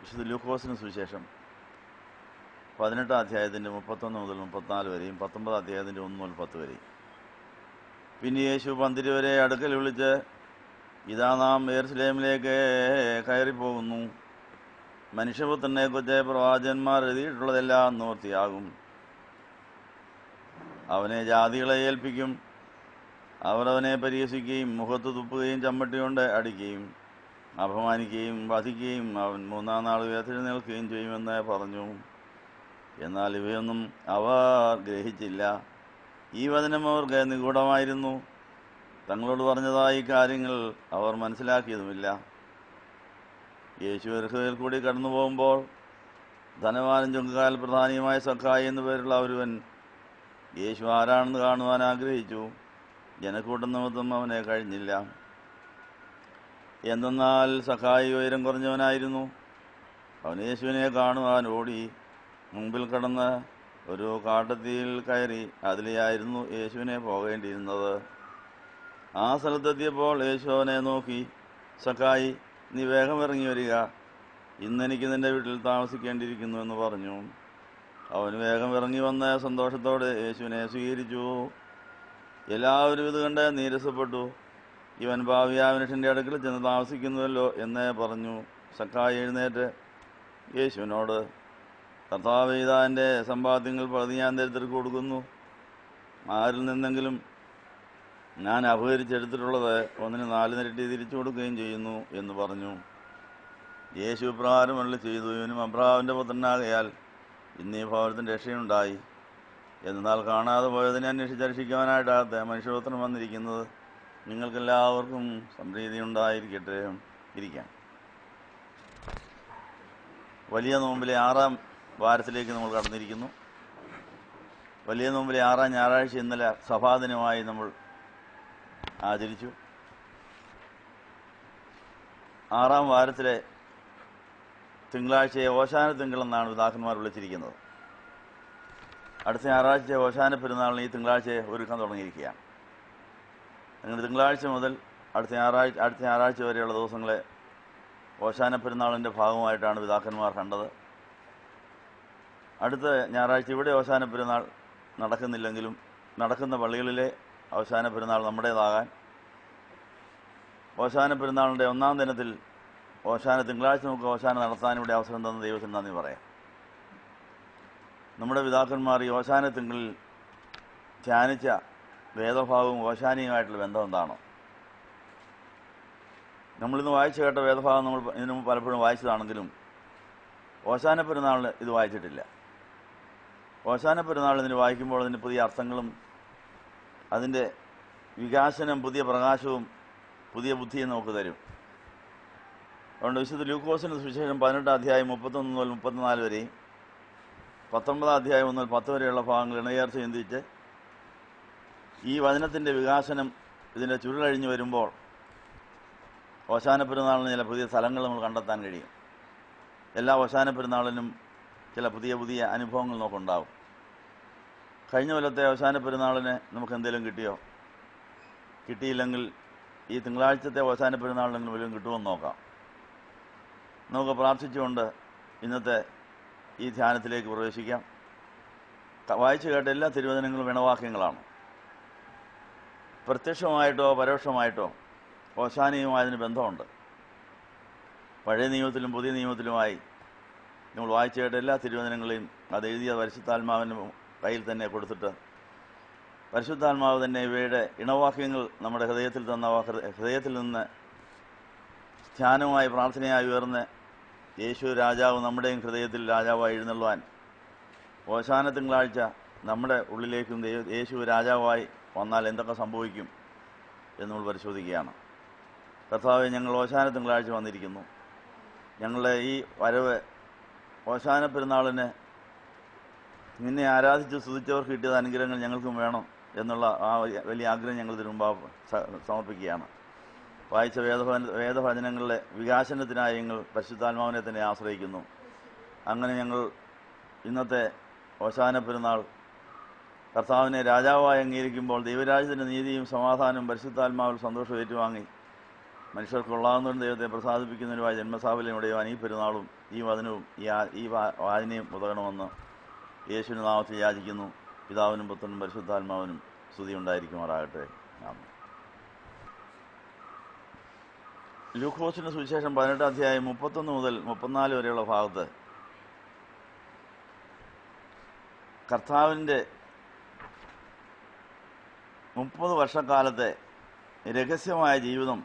വിശുദ്ധ ലൂക്കോസിന് സുവിശേഷം 18-ാം അധ്യായത്തിൻ്റെ 31 മുതൽ 34 വരെയും 19-ാം അധ്യായത്തിൻ്റെ 1 മുതൽ 10 വരെയും. പിന്നെ യേശു പന്തിരുവരെ അടുക്കൽ വിളിച്ച്, ഇതാ നാം യെരുശലേമിലേക്ക് കയറിപ്പോകുന്നു. മനുഷ്യപുത്രനെക്കുറിച്ച് പ്രവാചകന്മാർ എഴുതിയിട്ടുള്ളതെല്ലാം നിവൃത്തിയാകും. അവനെ ജാതികളെ ഏൽപ്പിക്കും. അവർ അവനെ പരിഹസിക്കുകയും മുഖത്ത് തുപ്പുകയും ചമ്മട്ടി കൊണ്ട് അടിക്കുകയും അപമാനിക്കുകയും വധിക്കുകയും അവൻ 3-ാം നാൾ ഉയർത്തെഴുന്നേൽക്കുകയും ചെയ്യുമെന്ന് പറഞ്ഞു. എന്നാൽ ഇവയൊന്നും അവർ ഗ്രഹിച്ചില്ല. ഈ വചനം അവർക്ക് നിഗൂഢമായിരുന്നു. തങ്ങളോട് പറഞ്ഞതായി കാര്യങ്ങൾ അവർ മനസ്സിലാക്കിയതുമില്ല. യേശു യെരിഹോയിൽ കൂടി കടന്നു പോകുമ്പോൾ ധനവാനും ചുങ്കക്കാരിൽ പ്രധാനിയുമായ സക്കായി എന്നു പേരുള്ള ഒരുവൻ യേശു ആരാണെന്ന് കാണുവാൻ ആഗ്രഹിച്ചു. ജനക്കൂട്ടം നിമിത്തം അവനെ കഴിഞ്ഞില്ല. എന്തെന്നാൽ സക്കായി ഉയരം കുറഞ്ഞവനായിരുന്നു. അവൻ യേശുവിനെ കാണുവാൻ ഓടി മുമ്പിൽ കടന്ന് ഒരു കാട്ടത്തിയിൽ കയറി അതിലെയായിരുന്നു യേശുവിനെ പോകേണ്ടിയിരുന്നത്. ആ സ്ഥലത്തെത്തിയപ്പോൾ യേശു അവനെ നോക്കി, സക്കായി, നീ വേഗം ഇറങ്ങി വരിക, ഇന്നെനിക്ക് നിന്റെ വീട്ടിൽ താമസിക്കേണ്ടിയിരിക്കുന്നു എന്ന് പറഞ്ഞു. അവൻ വേഗം ഇറങ്ങി വന്ന് സന്തോഷത്തോടെ യേശുവിനെ സ്വീകരിച്ചു. എല്ലാവരും ഇത് കണ്ട് നീരസപ്പെട്ടു. ഇവൻ ഭാവിയായ മനുഷ്യൻ്റെ അടുക്കൽ ചെന്ന് താമസിക്കുന്നുവല്ലോ എന്ന് പറഞ്ഞു. സക്കായി എഴുന്നേറ്റ് യേശുവിനോട്, കർത്താവേ, ഇതാ എൻ്റെ സമ്പാദ്യങ്ങൾ പകുതി ഞാൻ ദരിദ്രർക്ക് കൊടുക്കുന്നു. ആരിൽ നിന്നെങ്കിലും ഞാൻ അപഹരിച്ചെടുത്തിട്ടുള്ളത് 1/4 ഇരട്ടി തിരിച്ചു കൊടുക്കുകയും ചെയ്യുന്നു എന്ന് പറഞ്ഞു. യേശു ഇപ്രകാരം അരുളി ചെയ്തു, ഇവനും അബ്രാഹാമിൻ്റെ പുത്രനാകയാൽ ഇന്നീ ഭവനത്തിൻ്റെ രക്ഷയുണ്ടായി. എന്നാൽ കാണാതെ പോയതിനെ അന്വേഷിച്ച് രക്ഷിക്കുവാനായിട്ടാകട്ടെ മനുഷ്യപുത്രൻ വന്നിരിക്കുന്നത്. നിങ്ങൾക്കെല്ലാവർക്കും സംപ്രീതി ഉണ്ടായിരിക്കട്ടെ. ഇരിക്കാം. വലിയ നോമ്പിലെ 6-ാം വാരത്തിലേക്ക് നമ്മൾ കടന്നിരിക്കുന്നു. വലിയ നോമ്പിലെ 6-ാം ഞായറാഴ്ച ഇന്നലെ സഭാദിനമായി നമ്മൾ ആചരിച്ചു. 6-ാം വാരത്തിലെ തിങ്കളാഴ്ചയെ ഓശാന തിങ്കളെന്നാണ് പിതാക്കന്മാർ വിളിച്ചിരിക്കുന്നത്. അടുത്ത ഞായറാഴ്ച ഓശാന പെരുന്നാളിന് ഈ തിങ്കളാഴ്ചയെ ഒരുക്കാൻ തുടങ്ങിയിരിക്കുകയാണ്. അങ്ങനെ തിങ്കളാഴ്ച മുതൽ അടുത്ത ഞായറാഴ്ച വരെയുള്ള ദിവസങ്ങളെ ഓശാന പെരുന്നാളിൻ്റെ ഭാഗമായിട്ടാണ് പിതാക്കന്മാർ കണ്ടത്. അടുത്ത ഞായറാഴ്ച ഇവിടെ ഓശാന പെരുന്നാൾ നടക്കുന്നില്ലെങ്കിലും നടക്കുന്ന പള്ളികളിലെ ഓശാന പെരുന്നാൾ നമ്മുടേതാകാൻ ഓശാന പെരുന്നാളിൻ്റെ 1-ാം ദിനത്തിൽ തിങ്കളാഴ്ച നമുക്ക് ഓശാന നടത്താൻ ഇവിടെ അവസരം തന്ന ദൈവത്തിന് നന്ദി പറയാം. നമ്മുടെ പിതാക്കന്മാർ ഈ ഓശാന തിങ്കളിൽ ധ്യാനിച്ച വേദഭാഗവും ഓശാനയുമായിട്ടുള്ള ബന്ധം എന്താണോ? നമ്മളിന്ന് വായിച്ചു കേട്ട വേദഭാഗം നമ്മൾ ഇതിനു മുമ്പ് പലപ്പോഴും വായിച്ചതാണെങ്കിലും ഓശാന പെരുന്നാളിന് ഇത് വായിച്ചിട്ടില്ല. ഓശാന പെരുന്നാൾ ഇതിന് വായിക്കുമ്പോൾ അതിന് പുതിയ അർത്ഥങ്ങളും അതിൻ്റെ വികാസനം, പുതിയ പ്രകാശവും പുതിയ ബുദ്ധിയും നമുക്ക് തരും. അതുകൊണ്ട് വിശുദ്ധ ലൂക്കോസിന് സുവിശേഷം 18-ാം അധ്യായം 31 മുതൽ 34 വരെയും 19-ാം അധ്യായം 1 മുതൽ 10 വരെയുള്ള ഭാഗങ്ങൾ ഇണചേർത്ത് ചിന്തിച്ച് ഈ വചനത്തിൻ്റെ വികാസനം ഇതിൻ്റെ ചുരുളഴിഞ്ഞു വരുമ്പോൾ ഓശാന പെരുന്നാളിന് ചില പുതിയ സ്ഥലങ്ങൾ നമ്മൾ കണ്ടെത്താൻ കഴിയും. എല്ലാ ഓശാന പെരുന്നാളിനും ചില പുതിയ പുതിയ അനുഭവങ്ങൾ നമുക്കുണ്ടാവും. കഴിഞ്ഞ കൊല്ലത്തെ ഓശാന പെരുന്നാളിന് നമുക്ക് എന്തെങ്കിലും കിട്ടിയോ? കിട്ടിയില്ലെങ്കിൽ ഈ തിങ്കളാഴ്ചത്തെ ഓശാന പെരുന്നാളിനെങ്കിലും വല്ലതും കിട്ടുമെന്ന് നോക്കാം. നമുക്ക് പ്രാർത്ഥിച്ചുകൊണ്ട് ഇന്നത്തെ ഈ ധ്യാനത്തിലേക്ക് പ്രവേശിക്കാം. വായിച്ചു കേട്ട എല്ലാ തിരുവചനങ്ങളും ഇണവാക്യങ്ങളാണ്. പ്രത്യക്ഷമായിട്ടോ പരോക്ഷമായിട്ടോ ഓശാനയുമായതിന് ബന്ധമുണ്ട്. പഴയ നിയമത്തിലും പുതിയ നിയമത്തിലുമായി നമ്മൾ വായിച്ചു കേട്ട എല്ലാ തിരുവചനങ്ങളെയും അത് എഴുതിയ പരിശുദ്ധാത്മാവിൻ്റെ കയ്യിൽ തന്നെ കൊടുത്തിട്ട് പരിശുദ്ധാത്മാവ് തന്നെ ഇവയുടെ ഇണവാക്യങ്ങൾ നമ്മുടെ ഹൃദയത്തിൽ നിന്ന് ധ്യാനമായി പ്രാർത്ഥനയായി ഉയർന്ന് യേശു രാജാവ് നമ്മുടെയും ഹൃദയത്തിൽ രാജാവായി എഴുന്നള്ളുവാൻ ഓശാന തിങ്കളാഴ്ച നമ്മുടെ ഉള്ളിലേക്കും യേശു രാജാവായി വന്നാൽ എന്തൊക്കെ സംഭവിക്കും എന്ന് നമ്മൾ പരിശോധിക്കുകയാണ്. കർത്താവേ, ഞങ്ങൾ ഓശാന തിങ്കളാഴ്ച വന്നിരിക്കുന്നു. ഞങ്ങളുടെ ഈ വരവ് ഓശാന പെരുന്നാളിന് നിന്നെ ആരാധിച്ച് സ്തുതിച്ചവർക്ക് കിട്ടിയത് അനുഗ്രഹങ്ങൾ ഞങ്ങൾക്കും വേണം എന്നുള്ള ആ വലിയ ആഗ്രഹം ഞങ്ങൾ ഇതിനു മുമ്പ് സമർപ്പിക്കുകയാണ്. വായിച്ച വേദവചനങ്ങളുടെ വികാസനത്തിനായി ഞങ്ങൾ പരിശുദ്ധാത്മാവിനെ തന്നെ ആശ്രയിക്കുന്നു. അങ്ങനെ ഞങ്ങൾ ഇന്നത്തെ ഓശാന പെരുന്നാൾ കർത്താവിനെ രാജാവായി അംഗീകരിക്കുമ്പോൾ ദൈവരാജ്യത്തിൻ്റെ നീതിയും സമാധാനവും പരിശുദ്ധാത്മാവിൽ സന്തോഷം ഏറ്റുവാങ്ങി മനുഷ്യർക്ക് കൊള്ളാവുന്നവരും ദൈവത്തെ പ്രസാദിപ്പിക്കുന്നതിനുമായ ജന്മസാഫല്യമുടെയും ഈ പെരുന്നാളും ഈ വചനവും ഈ വായനയും ഉതകണമെന്ന് യേശുവിൻ്റെ നാമത്തിൽ യാചിക്കുന്നു. പിതാവിനും പുത്രനും പരിശുദ്ധാത്മാവിനും സ്തുതി ഉണ്ടായിരിക്കുമാറാകട്ടെ. ആമേൻ. ലൂക്കോസിന്റെ സുവിശേഷം 18 അധ്യായം 31 മുതൽ 34 വരെയുള്ള ഭാഗത്ത് കർത്താവിൻ്റെ 30 വർഷക്കാലത്തെ രഹസ്യമായ ജീവിതം,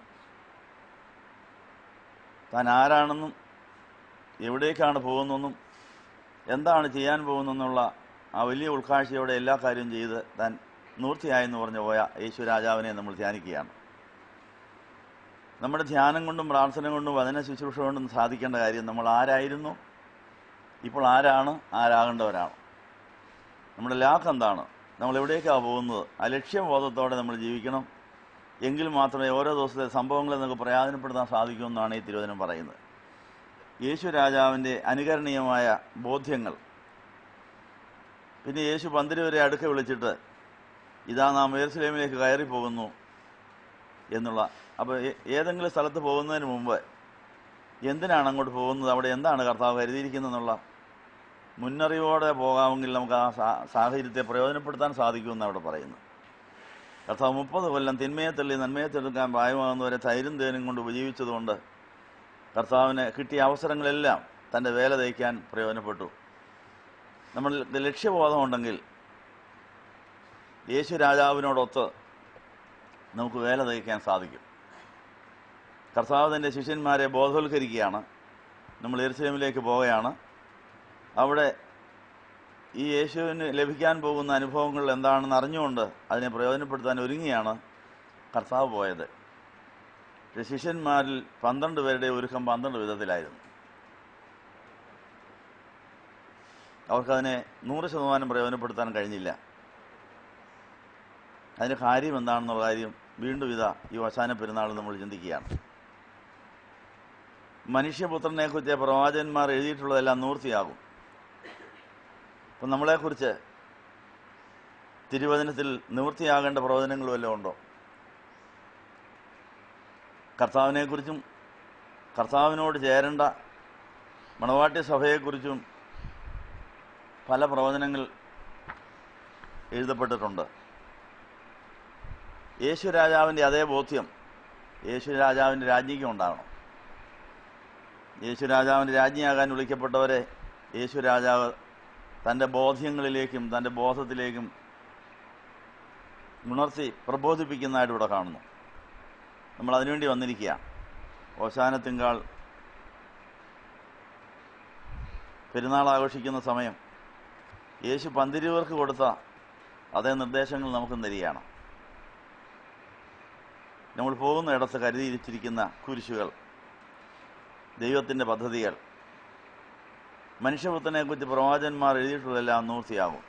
താൻ ആരാണെന്നും എവിടേക്കാണ് പോകുന്നതെന്നും എന്താണ് ചെയ്യാൻ പോകുന്നതെന്നുള്ള ആ വലിയ ഉൾക്കാഴ്ചയോടെ എല്ലാ കാര്യവും ചെയ്ത് താൻ നിവൃത്തിയായെന്ന് പറഞ്ഞു പോയ യേശു രാജാവിനെ നമ്മൾ ധ്യാനിക്കുകയാണ്. നമ്മുടെ ധ്യാനം കൊണ്ടും പ്രാർത്ഥന കൊണ്ടും വചന ശുശ്രൂഷ കൊണ്ടും സാധിക്കേണ്ട കാര്യം നമ്മൾ ആരായിരുന്നു, ഇപ്പോൾ ആരാണ്, ആരാകേണ്ടവരാണ്, നമ്മുടെ ലാക്ക് എന്താണ്, നമ്മൾ എവിടേക്കാണ് പോകുന്നത്, ആ ലക്ഷ്യബോധത്തോടെ നമ്മൾ ജീവിക്കണം. എങ്കിൽ മാത്രമേ ഓരോ ദിവസത്തെ സംഭവങ്ങളെ നമുക്ക് പ്രയോജനപ്പെടുത്താൻ സാധിക്കുമെന്നാണ് ഈ തിരുവചനം പറയുന്നത്. യേശു രാജാവിൻ്റെ അനുകരണീയമായ ബോധ്യങ്ങൾ. പിന്നെ യേശു പന്തിരുവരെ അടുക്ക വിളിച്ചിട്ട് ഇതാ നാം യെരുശലേമിലേക്ക് കയറിപ്പോകുന്നു എന്നുള്ള. അപ്പോൾ ഏതെങ്കിലും സ്ഥലത്ത് പോകുന്നതിന് മുമ്പ് എന്തിനാണ് അങ്ങോട്ട് പോകുന്നത്, അവിടെ എന്താണ് കർത്താവ് കരുതിയിരിക്കുന്നതെന്നുള്ള മുന്നറിവോടെ പോകാമെങ്കിൽ നമുക്ക് ആ സാഹചര്യത്തെ പ്രയോജനപ്പെടുത്താൻ സാധിക്കുമെന്ന് അവിടെ പറയുന്നു. കർത്താവ് 30 കൊല്ലം തിന്മയെ തള്ളി നന്മയെ തെടുക്കാൻ പ്രായമാകുന്നവരെ ധൈര്യം തേനും കൊണ്ട് ഉപജീവിച്ചതുകൊണ്ട് കർത്താവിന് കിട്ടിയ അവസരങ്ങളെല്ലാം തൻ്റെ വേല തയ്ക്കാൻ പ്രയോജനപ്പെട്ടു. നമ്മൾ ലക്ഷ്യബോധമുണ്ടെങ്കിൽ യേശു രാജാവിനോടൊത്ത് നമുക്ക് വേല തയ്ക്കാൻ സാധിക്കും. കർത്താവ് തൻ്റെ ശിഷ്യന്മാരെ ബോധവൽക്കരിക്കുകയാണ്. നമ്മൾ യെരുശലേമിലേക്ക് പോവുകയാണ്. അവിടെ ഈ യേശുവിന് ലഭിക്കാൻ പോകുന്ന അനുഭവങ്ങൾ എന്താണെന്ന് അറിഞ്ഞുകൊണ്ട് അതിനെ പ്രയോജനപ്പെടുത്താൻ ഒരുങ്ങിയാണ് കർത്താവ് പോയത്. ശിഷ്യന്മാരിൽ 12 പേരുടെ ഒരുക്കം 12 വിധത്തിലായിരുന്നു. അവർക്കതിനെ 100% പ്രയോജനപ്പെടുത്താൻ കഴിഞ്ഞില്ല. അതിൻ്റെ കാര്യം എന്താണെന്നുള്ള കാര്യം വീണ്ടും ഈ അവസാന പെരുന്നാൾ നമ്മൾ ചിന്തിക്കുകയാണ്. മനുഷ്യപുത്രനെക്കുറിച്ച് പ്രവാചകന്മാർ എഴുതിയിട്ടുള്ളതെല്ലാം നിവൃത്തിയാകും. അപ്പം നമ്മളെക്കുറിച്ച് തിരുവചനത്തിൽ നിവൃത്തിയാകേണ്ട പ്രവചനങ്ങൾ വല്ലതും ഉണ്ടോ? കർത്താവിനെക്കുറിച്ചും കർത്താവിനോട് ചേരേണ്ട മണവാട്ടി സഭയെക്കുറിച്ചും പല പ്രവചനങ്ങൾ എഴുതപ്പെട്ടിട്ടുണ്ട്. യേശു രാജാവിൻ്റെ അതേ ബോധ്യം യേശു രാജാവിൻ്റെ രാജ്ഞിക്കും ഉണ്ടാകണം. യേശു രാജാവിൻ്റെ രാജ്ഞിയാകാൻ വിളിക്കപ്പെട്ടവരെ യേശു രാജാവ് തൻ്റെ ബോധ്യങ്ങളിലേക്കും തൻ്റെ ബോധത്തിലേക്കും ഉണർത്തി പ്രബോധിപ്പിക്കുന്നതായിട്ട് ഇവിടെ കാണുന്നു. നമ്മൾ അതിനുവേണ്ടി വന്നിരിക്കുകയാണ്. ഓശാന തിങ്കൾ പെരുന്നാൾ ആഘോഷിക്കുന്ന സമയം യേശു പന്തിരുവർക്ക് കൊടുത്ത അതേ നിർദ്ദേശങ്ങൾ നമുക്കും തരികയാണ്. നമ്മൾ പോകുന്ന ഇടത്ത് കരുതിയിരിച്ചിരിക്കുന്ന കുരിശുകൾ, ദൈവത്തിൻ്റെ പദ്ധതികൾ, മനുഷ്യപുത്രനെക്കുറിച്ച് പ്രവാചകന്മാർ എഴുതിയിട്ടുള്ളതെല്ലാം നിവൃത്തിയാകും.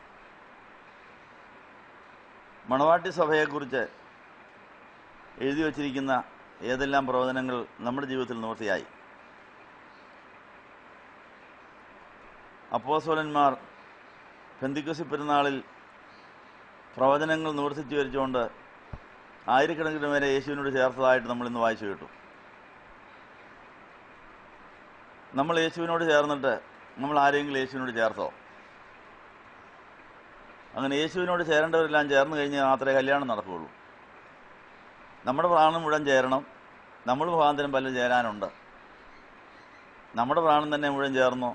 മണവാട്ടി സഭയെക്കുറിച്ച് എഴുതി വച്ചിരിക്കുന്ന ഏതെല്ലാം പ്രവചനങ്ങൾ നമ്മുടെ ജീവിതത്തിൽ നിവൃത്തിയായി. അപ്പോസ്തലന്മാർ പെന്തിക്കോസ്ത് പെരുന്നാളിൽ പ്രവചനങ്ങൾ നിവർത്തിച്ചു വരിച്ചുകൊണ്ട് ആയിരക്കണക്കിന് പേരെ യേശുവിനോട് ചേർത്തതായിട്ട് നമ്മളിന്ന് വായിച്ചു കേട്ടു. നമ്മൾ യേശുവിനോട് ചേർന്നിട്ട് നമ്മൾ ആരെങ്കിലും യേശുവിനോട് ചേർത്തോ? അങ്ങനെ യേശുവിനോട് ചേരേണ്ടവരെല്ലാം ചേർന്ന് കഴിഞ്ഞാൽ മാത്രമേ കല്യാണം നടക്കുകയുള്ളൂ. നമ്മുടെ പ്രാണൻ മുഴുവൻ ചേരണം. നമ്മൾ മുഖാന്തരം പലരും ചേരാനുണ്ട്. നമ്മുടെ പ്രാണൻ തന്നെ മുഴുവൻ ചേർന്നോ?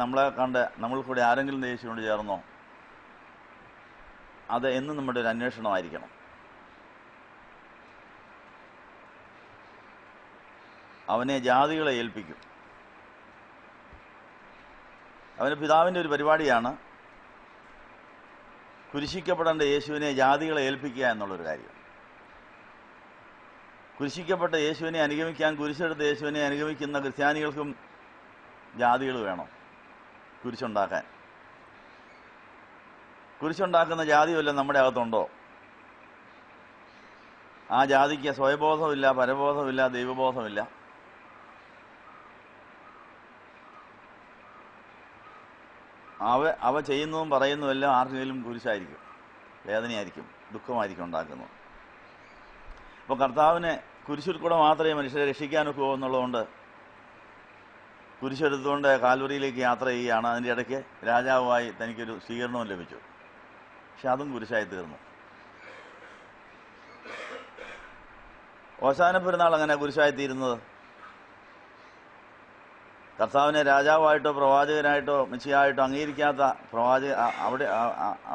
നമ്മളെ കണ്ട് നമ്മൾ കൂടി ആരെങ്കിലും യേശുവിനോട് ചേർന്നോ? അത് എന്നും നമ്മുടെ ഒരു അന്വേഷണമായിരിക്കണം. അവനെ ജാതികളെ ഏൽപ്പിക്കും. അവൻ്റെ പിതാവിൻ്റെ ഒരു പരിപാടിയാണ് കുരിശിക്കപ്പെടേണ്ട യേശുവിനെ ജാതികളെ ഏൽപ്പിക്കുക എന്നുള്ളൊരു കാര്യം. കുരിശിക്കപ്പെട്ട യേശുവിനെ അനുഗമിക്കാൻ, കുരിശെടുത്ത യേശുവിനെ അനുഗമിക്കുന്ന ക്രിസ്ത്യാനികൾക്കും ജാതികൾ വേണം കുരിശുണ്ടാക്കാൻ. കുരിശുണ്ടാക്കുന്ന ജാതി വല്ലതും നമ്മുടെ അകത്തുണ്ടോ? ആ ജാതിക്ക് സ്വയബോധമില്ല, പരബോധമില്ല, ദൈവബോധമില്ല. അവ ചെയ്യുന്നതും പറയുന്നതുമെല്ലാം ആർക്കെങ്കിലും കുരിശായിരിക്കും, വേദനയായിരിക്കും, ദുഃഖമായിരിക്കും ഉണ്ടാക്കുന്നത്. അപ്പോൾ കർത്താവിനെ കുരിശിൽ കൂടെ മാത്രമേ മനുഷ്യരെ രക്ഷിക്കാനൊക്കെ എന്നുള്ളതുകൊണ്ട് കുരിശെടുത്തുകൊണ്ട് കാൽവറിയിലേക്ക് യാത്ര ചെയ്യുകയാണ്. അതിൻ്റെ ഇടയ്ക്ക് രാജാവുമായി തനിക്കൊരു സ്വീകരണവും ലഭിച്ചു. പക്ഷെ അതും കുരിശായി തീർന്നു. ഓശാന പെരുന്നാൾ അങ്ങനെ കുരിശായി തീരുന്നത് കർത്താവിനെ രാജാവായിട്ടോ പ്രവാചകനായിട്ടോ മെസ്സിയായിട്ടോ അംഗീകരിക്കാത്ത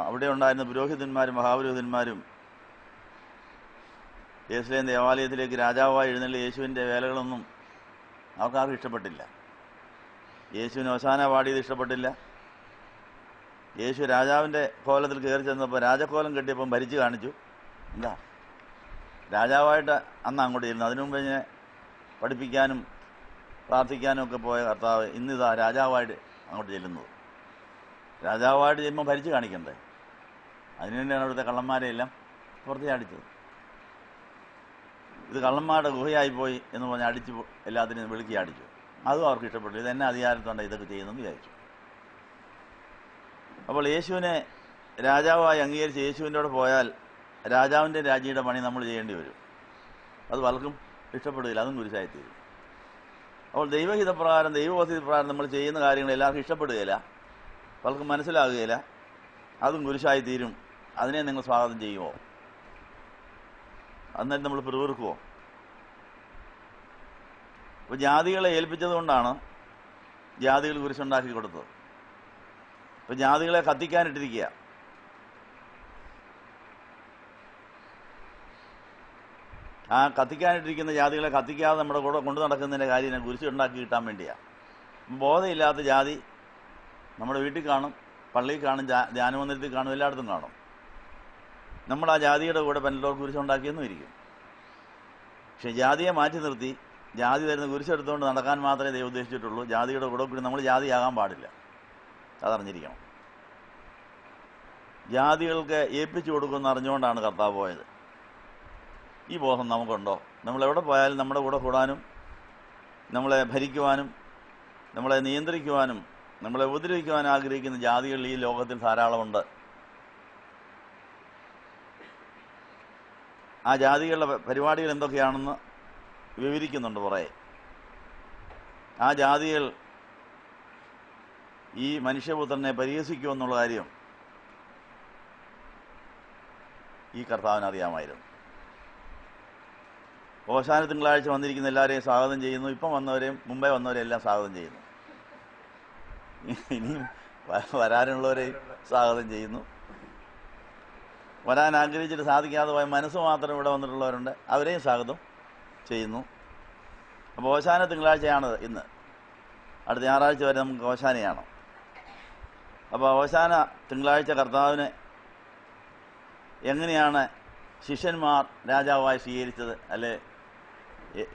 അവിടെ ഉണ്ടായിരുന്ന പുരോഹിതന്മാരും മഹാപുരോഹിതന്മാരും യെരുശലേം ദേവാലയത്തിലേക്ക് രാജാവായി എഴുന്നള്ളി യേശുവിൻ്റെ വേലകളൊന്നും അവർക്കാർക്കും ഇഷ്ടപ്പെട്ടില്ല. യേശുവിന് ഓശാന പാടിയത് ഇഷ്ടപ്പെട്ടില്ല. യേശു രാജാവിൻ്റെ കോലത്തിൽ കയറി ചെന്നപ്പോൾ രാജകോലം കെട്ടിയപ്പം ഭരിച്ചു കാണിച്ചു. എന്താ രാജാവായിട്ട് അന്ന് അങ്ങോട്ട് ഇരുന്നു. അതിനു മുമ്പ് ഇങ്ങനെ പഠിപ്പിക്കാനും പ്രാർത്ഥിക്കാനും ഒക്കെ പോയ കർത്താവ് ഇന്നിതാ രാജാവായിട്ട് അങ്ങോട്ട് ചെല്ലുന്നത്. രാജാവായിട്ട് ചെല്ലുമ്പോൾ ഭരിച്ചു കാണിക്കണ്ടേ? അതിനുവേണ്ടിയാണ് അവിടുത്തെ കള്ളന്മാരെയെല്ലാം പുറത്തേ അടിച്ചത്. ഇത് കള്ളന്മാരുടെ ഗുഹയായിപ്പോയി എന്ന് പറഞ്ഞ് അടിച്ച് എല്ലാത്തിനും വിളിക്കി അടിച്ചു. അതും അവർക്ക് ഇഷ്ടപ്പെട്ടു. ഇതെന്നെ അധികാരത്തോടെ ഇതൊക്കെ ചെയ്യുന്നെന്ന് വിചാരിച്ചു. അപ്പോൾ യേശുവിനെ രാജാവായി അംഗീകരിച്ച് യേശുവിൻ്റെ കൂടെ പോയാൽ രാജാവിൻ്റെ രാജ്ഞിയുടെ പണി നമ്മൾ ചെയ്യേണ്ടി വരും. അത് പലർക്കും ഇഷ്ടപ്പെടുകയില്ല. അതും കുരിശായിത്തീരും. അപ്പോൾ ദൈവഹിതപ്രകാരം ദൈവബോധ്യപ്രകാരം നമ്മൾ ചെയ്യുന്ന കാര്യങ്ങൾ എല്ലാവർക്കും ഇഷ്ടപ്പെടുകയില്ല, പലർക്കും മനസ്സിലാകുകയില്ല. അതും കുരിശായിത്തീരും. അതിനെ നിങ്ങൾ സ്വാഗതം ചെയ്യുമോ? അന്നേരം നമ്മൾ പിറുവിറുക്കുമോ? അപ്പോൾ ജാതികളെ ഏൽപ്പിച്ചത് കൊണ്ടാണ് ജാതികൾ കുരിശുണ്ടാക്കി കൊടുത്തത്. ഇപ്പം ജാതികളെ കത്തിക്കാനിട്ടിരിക്കുക. ആ കത്തിക്കാനിട്ടിരിക്കുന്ന ജാതികളെ കത്തിക്കാതെ നമ്മുടെ കൂടെ കൊണ്ടു നടക്കുന്നതിൻ്റെ കാര്യം കുരിശുണ്ടാക്കി കിട്ടാൻ വേണ്ടിയാണ്. ബോധമില്ലാത്ത ജാതി നമ്മുടെ വീട്ടിൽ കാണും, പള്ളിയിൽ കാണും, ധ്യാനമന്ദിരത്തിൽ കാണും, എല്ലായിടത്തും കാണും. നമ്മൾ ആ ജാതിയുടെ കൂടെ പലരോർ കുരിശുണ്ടാക്കിയെന്നും ഇരിക്കും. പക്ഷെ ജാതിയെ മാറ്റി നിർത്തി ജാതി തരുന്ന കുരിശെടുത്തുകൊണ്ട് നടക്കാൻ മാത്രമേ ദൈവം ഉദ്ദേശിച്ചിട്ടുള്ളൂ. ജാതിയുടെ കൂടെ കൂടി നമ്മൾ ജാതിയാകാൻ പാടില്ല. അതറിഞ്ഞിരിക്കണം. ജാതികൾക്ക് ഏൽപ്പിച്ചു കൊടുക്കുമെന്ന് അറിഞ്ഞുകൊണ്ടാണ് കർത്താവ് പോയത്. ഈ ബോധം നമുക്കുണ്ടോ? നമ്മളെവിടെ പോയാലും നമ്മുടെ കൂടെ കൂടാനും നമ്മളെ ഭരിക്കുവാനും നമ്മളെ നിയന്ത്രിക്കുവാനും നമ്മളെ ഉപദ്രവിക്കുവാനും ആഗ്രഹിക്കുന്ന ജാതികൾ ഈ ലോകത്തിൽ ധാരാളമുണ്ട്. ആ ജാതികളുടെ പരിപാടികൾ എന്തൊക്കെയാണെന്ന് വിവരിക്കുന്നുണ്ട് കുറേ. ആ ജാതികൾ ഈ മനുഷ്യപുത്രനെ പരിഹസിക്കുമെന്നുള്ള കാര്യം ഈ കർത്താവിന് അറിയാമായിരുന്നു. ഓശാന തിങ്കളാഴ്ച വന്നിരിക്കുന്ന എല്ലാവരെയും സ്വാഗതം ചെയ്യുന്നു. ഇപ്പം വന്നവരെയും മുമ്പേ വന്നവരെയും എല്ലാം സ്വാഗതം ചെയ്യുന്നു. ഇനിയും വരാനുള്ളവരെയും സ്വാഗതം ചെയ്യുന്നു. വരാൻ ആഗ്രഹിച്ചിട്ട് സാധിക്കാതെ പോയ മനസ്സ് മാത്രം ഇവിടെ വന്നിട്ടുള്ളവരുണ്ട്, അവരെയും സ്വാഗതം ചെയ്യുന്നു. അപ്പോൾ ഓശാന തിങ്കളാഴ്ചയാണ് ഇന്ന്. അടുത്ത ഞായറാഴ്ച വരെ നമുക്ക് ഓശാനയാണ്. അപ്പോൾ ഓശാന തിങ്കളാഴ്ച കർത്താവിനെ എങ്ങനെയാണ് ശിഷ്യന്മാർ രാജാവായി സ്വീകരിച്ചത്, അല്ലെ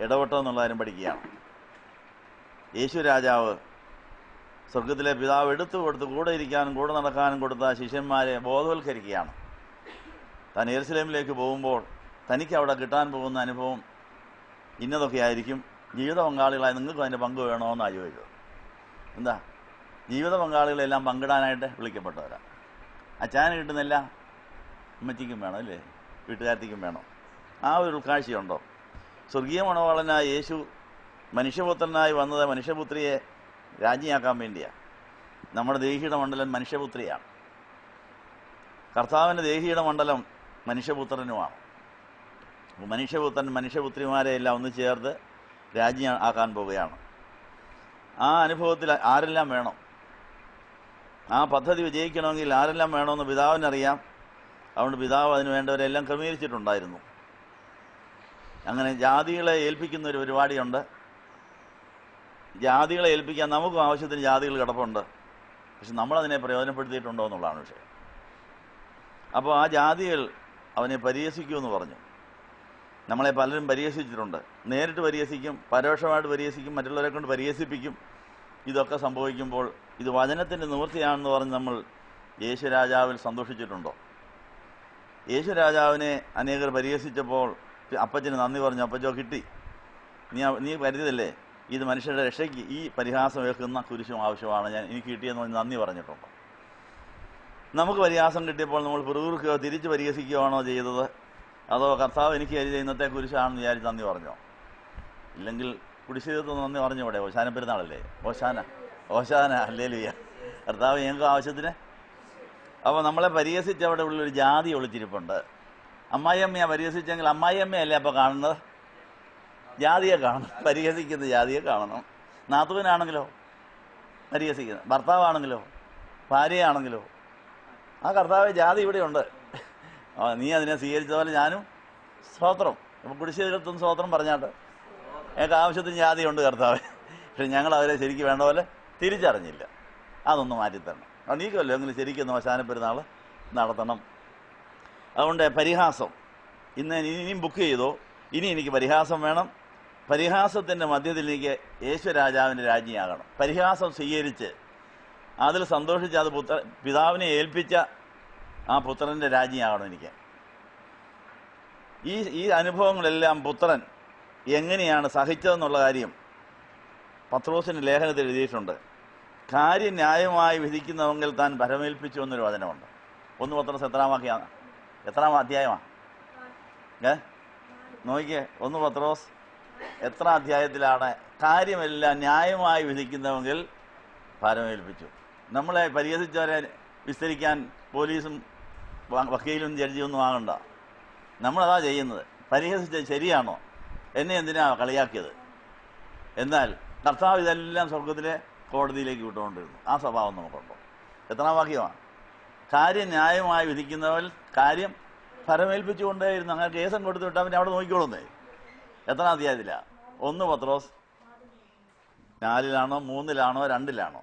ഇടപെട്ടതെന്നുള്ള കാര്യം പഠിക്കുകയാണ്. യേശു രാജാവ് സ്വർഗത്തിലെ പിതാവ് എടുത്തു കൊടുത്ത് കൂടെ ഇരിക്കാനും കൂടെ നടക്കാനും കൊടുത്ത ശിഷ്യന്മാരെ ബോധവൽക്കരിക്കുകയാണ്. താൻ യെരുശലേമിലേക്ക് പോകുമ്പോൾ തനിക്ക് അവിടെ കിട്ടാൻ പോകുന്ന അനുഭവം ഇന്നതൊക്കെ ആയിരിക്കും. ജീവിത പങ്കാളികളായി നിങ്ങൾക്ക് അതിൻ്റെ പങ്ക് വേണമെന്നാണ് ചോദിച്ചത്. എന്താ, ജീവിത പങ്കാളികളെല്ലാം പങ്കിടാനായിട്ട് വിളിക്കപ്പെട്ടവരാണ്. അച്ചാന് കിട്ടുന്നില്ല, അമ്മച്ചിക്കും വേണം, അല്ലേ, വീട്ടുകാരത്തിക്കും വേണം. ആ ഒരു ഉൾക്കാഴ്ചയുണ്ടോ? സ്വർഗീയ മണവാളനായ യേശു മനുഷ്യപുത്രനായി വന്നത് മനുഷ്യപുത്രിയെ രാജ്ഞിയാക്കാൻ വേണ്ടിയാണ്. നമ്മുടെ ദേഹിയുടെ മണ്ഡലം മനുഷ്യപുത്രിയാണ്. കർത്താവിൻ്റെ ദേഹിയുടെ മണ്ഡലം മനുഷ്യപുത്രനുമാണ്. മനുഷ്യപുത്രൻ മനുഷ്യപുത്രിമാരെ എല്ലാം ഒന്ന് ചേർത്ത് രാജ്ഞി ആക്കാൻ പോവുകയാണ്. ആ അനുഭവത്തിൽ ആരെല്ലാം വേണം, ആ പദ്ധതി വിജയിക്കണമെങ്കിൽ ആരെല്ലാം വേണമെന്ന് പിതാവിനറിയാം. അതുകൊണ്ട് പിതാവ് അതിന് വേണ്ടവരെല്ലാം ക്രമീകരിച്ചിട്ടുണ്ടായിരുന്നു. അങ്ങനെ ജാതികളെ ഏൽപ്പിക്കുന്ന ഒരു പരിപാടിയുണ്ട്. ജാതികളെ ഏൽപ്പിക്കാൻ നമുക്കും ആവശ്യത്തിന് ജാതികൾ കിടപ്പുണ്ട്. പക്ഷെ നമ്മളതിനെ പ്രയോജനപ്പെടുത്തിയിട്ടുണ്ടോ എന്നുള്ളതാണ് വിഷയം. അപ്പോൾ ആ ജാതികൾ അവനെ പരിഹസിക്കുമെന്ന് പറഞ്ഞു. നമ്മളെ പലരും പരിഹസിച്ചിട്ടുണ്ട്. നേരിട്ട് പരിഹസിക്കും, പരോക്ഷമായിട്ട് പരിഹസിക്കും, മറ്റുള്ളവരെ കൊണ്ട് പരിഹസിപ്പിക്കും. ഇതൊക്കെ സംഭവിക്കുമ്പോൾ ഇത് വചനത്തിൻ്റെ നിവൃത്തിയാണെന്ന് പറഞ്ഞ് നമ്മൾ യേശു രാജാവിൽ സന്തോഷിച്ചിട്ടുണ്ടോ? യേശു രാജാവിനെ അനേകർ പരിഹസിച്ചപ്പോൾ അപ്പച്ചന് നന്ദി പറഞ്ഞു. അപ്പച്ചോ, കിട്ടി, നീ കരുതിയതല്ലേ, ഇത് മനുഷ്യരുടെ രക്ഷയ്ക്ക് ഈ പരിഹാസം ഏൽക്കുന്ന കുരിശും ആവശ്യമാണ്, എനിക്ക് കിട്ടിയെന്ന് പറഞ്ഞ് നന്ദി പറഞ്ഞിട്ടുണ്ട്. നമുക്ക് പരിഹാസം കിട്ടിയപ്പോൾ നമ്മൾ പിറുപിറുക്കുകയോ തിരിച്ച് പരിഹസിക്കുകയാണോ ചെയ്തത്? അതോ കർത്താവ് എനിക്ക് എഴുതിയ ഇന്നത്തെ കുരിശാണെന്ന് വിചാരിച്ച് നന്ദി പറഞ്ഞോ? ഇല്ലെങ്കിൽ കുരിശിതത്വം നന്ദി പറഞ്ഞു ഇവിടെ. ഓശാന പെരുന്നാളല്ലേ? ഓശാന ഹല്ലേലൂയ. കർത്താവ് ഞങ്ങൾക്ക് ആവശ്യത്തിന്. അപ്പോൾ നമ്മളെ പരിഹസിച്ച് അവിടെ ഉള്ളൊരു ജാതി ഒളിച്ചിരിപ്പുണ്ട്. അമ്മായിയമ്മയെ പരിഹസിച്ചെങ്കിൽ അമ്മായിയമ്മയല്ലേ അപ്പോൾ കാണുന്നത്? ജാതിയെ കാണണം. പരിഹസിക്കുന്ന ജാതിയെ കാണണം. നാത്തുവിനാണെങ്കിലോ പരിഹസിക്കുന്നത്, ഭർത്താവാണെങ്കിലോ ഭാര്യയാണെങ്കിലോ ആ കർത്താവ് ജാതി ഇവിടെയുണ്ട്. നീ അതിനെ സ്വീകരിച്ച പോലെ ഞാനും സ്തോത്രം. അപ്പം കുരിശിതത്വം സ്തോത്രം പറഞ്ഞാട്ട് ഞങ്ങൾക്ക് ആവശ്യത്തിന് ജാതിയുണ്ട് കർത്താവ്. പക്ഷെ ഞങ്ങൾ അവരെ ശരിക്കും വേണ്ട പോലെ തിരിച്ചറിഞ്ഞില്ല. അതൊന്ന് മാറ്റിത്തരണം. നീക്കുമല്ലോ എങ്കിലും ശരിക്കും ഓശാന പെരുന്നാൾ നടത്തണം. അതുകൊണ്ട് പരിഹാസം ഇനിയും ബുക്ക് ചെയ്തോ. ഇനി എനിക്ക് പരിഹാസം വേണം. പരിഹാസത്തിൻ്റെ മധ്യത്തിൽ എനിക്ക് യേശുരാജാവിൻ്റെ രാജ്ഞിയാകണം. പരിഹാസം സ്വീകരിച്ച് അതിൽ സന്തോഷിച്ച് അത് പിതാവിനെ ഏൽപ്പിച്ച ആ പുത്രൻ്റെ രാജ്ഞിയാകണം എനിക്ക്. ഈ അനുഭവങ്ങളെല്ലാം പുത്രൻ എങ്ങനെയാണ് സഹിച്ചതെന്നുള്ള കാര്യം പത്രോസിൻ്റെ ലേഖനത്തിൽ എഴുതിയിട്ടുണ്ട്. കാര്യം ന്യായമായി വിധിക്കുന്നവങ്കിൽ താൻ ഭരമേൽപ്പിച്ചു എന്നൊരു വചനമുണ്ട്. 1 പത്രോസ് എത്രാം അധ്യായമാണ്? നോക്കിയേ, 1 പത്രോസ് എത്ര അധ്യായത്തിലാണ്? കാര്യമെല്ലാം ന്യായമായി വിധിക്കുന്നവങ്കിൽ ഭരമേൽപ്പിച്ചു. നമ്മളെ പരിഹസിച്ചവരെ വിസ്തരിക്കാൻ പോലീസും വക്കീലും ജഡ്ജിയൊന്നും ആകണ്ട. നമ്മളതാ ചെയ്യുന്നത്. പരിഹസിച്ചത് ശരിയാണോ? എന്നെ എന്തിനാ കളിയാക്കിയത്? എന്നാൽ കർത്താവ് ഇതെല്ലാം സ്വർഗത്തിലെ കോടതിയിലേക്ക് വിട്ടുകൊണ്ടിരുന്നു. ആ സ്വഭാവം നമുക്കുണ്ടോ? എത്രാം വാക്യമാണ്? കാര്യം ന്യായമായി വിധിക്കുന്നവർ കാര്യം ഫലമേൽപ്പിച്ചുകൊണ്ടേയിരുന്നു. അങ്ങനെ കേസം കൊടുത്തു വിട്ടാൽ പിന്നെ അവിടെ നോക്കിക്കോളുന്നേ. എത്രാം അധ്യായത്തിലാണ്? 1 പത്രോസ് 4-ലാണോ 3-ലാണോ 2-ലാണോ?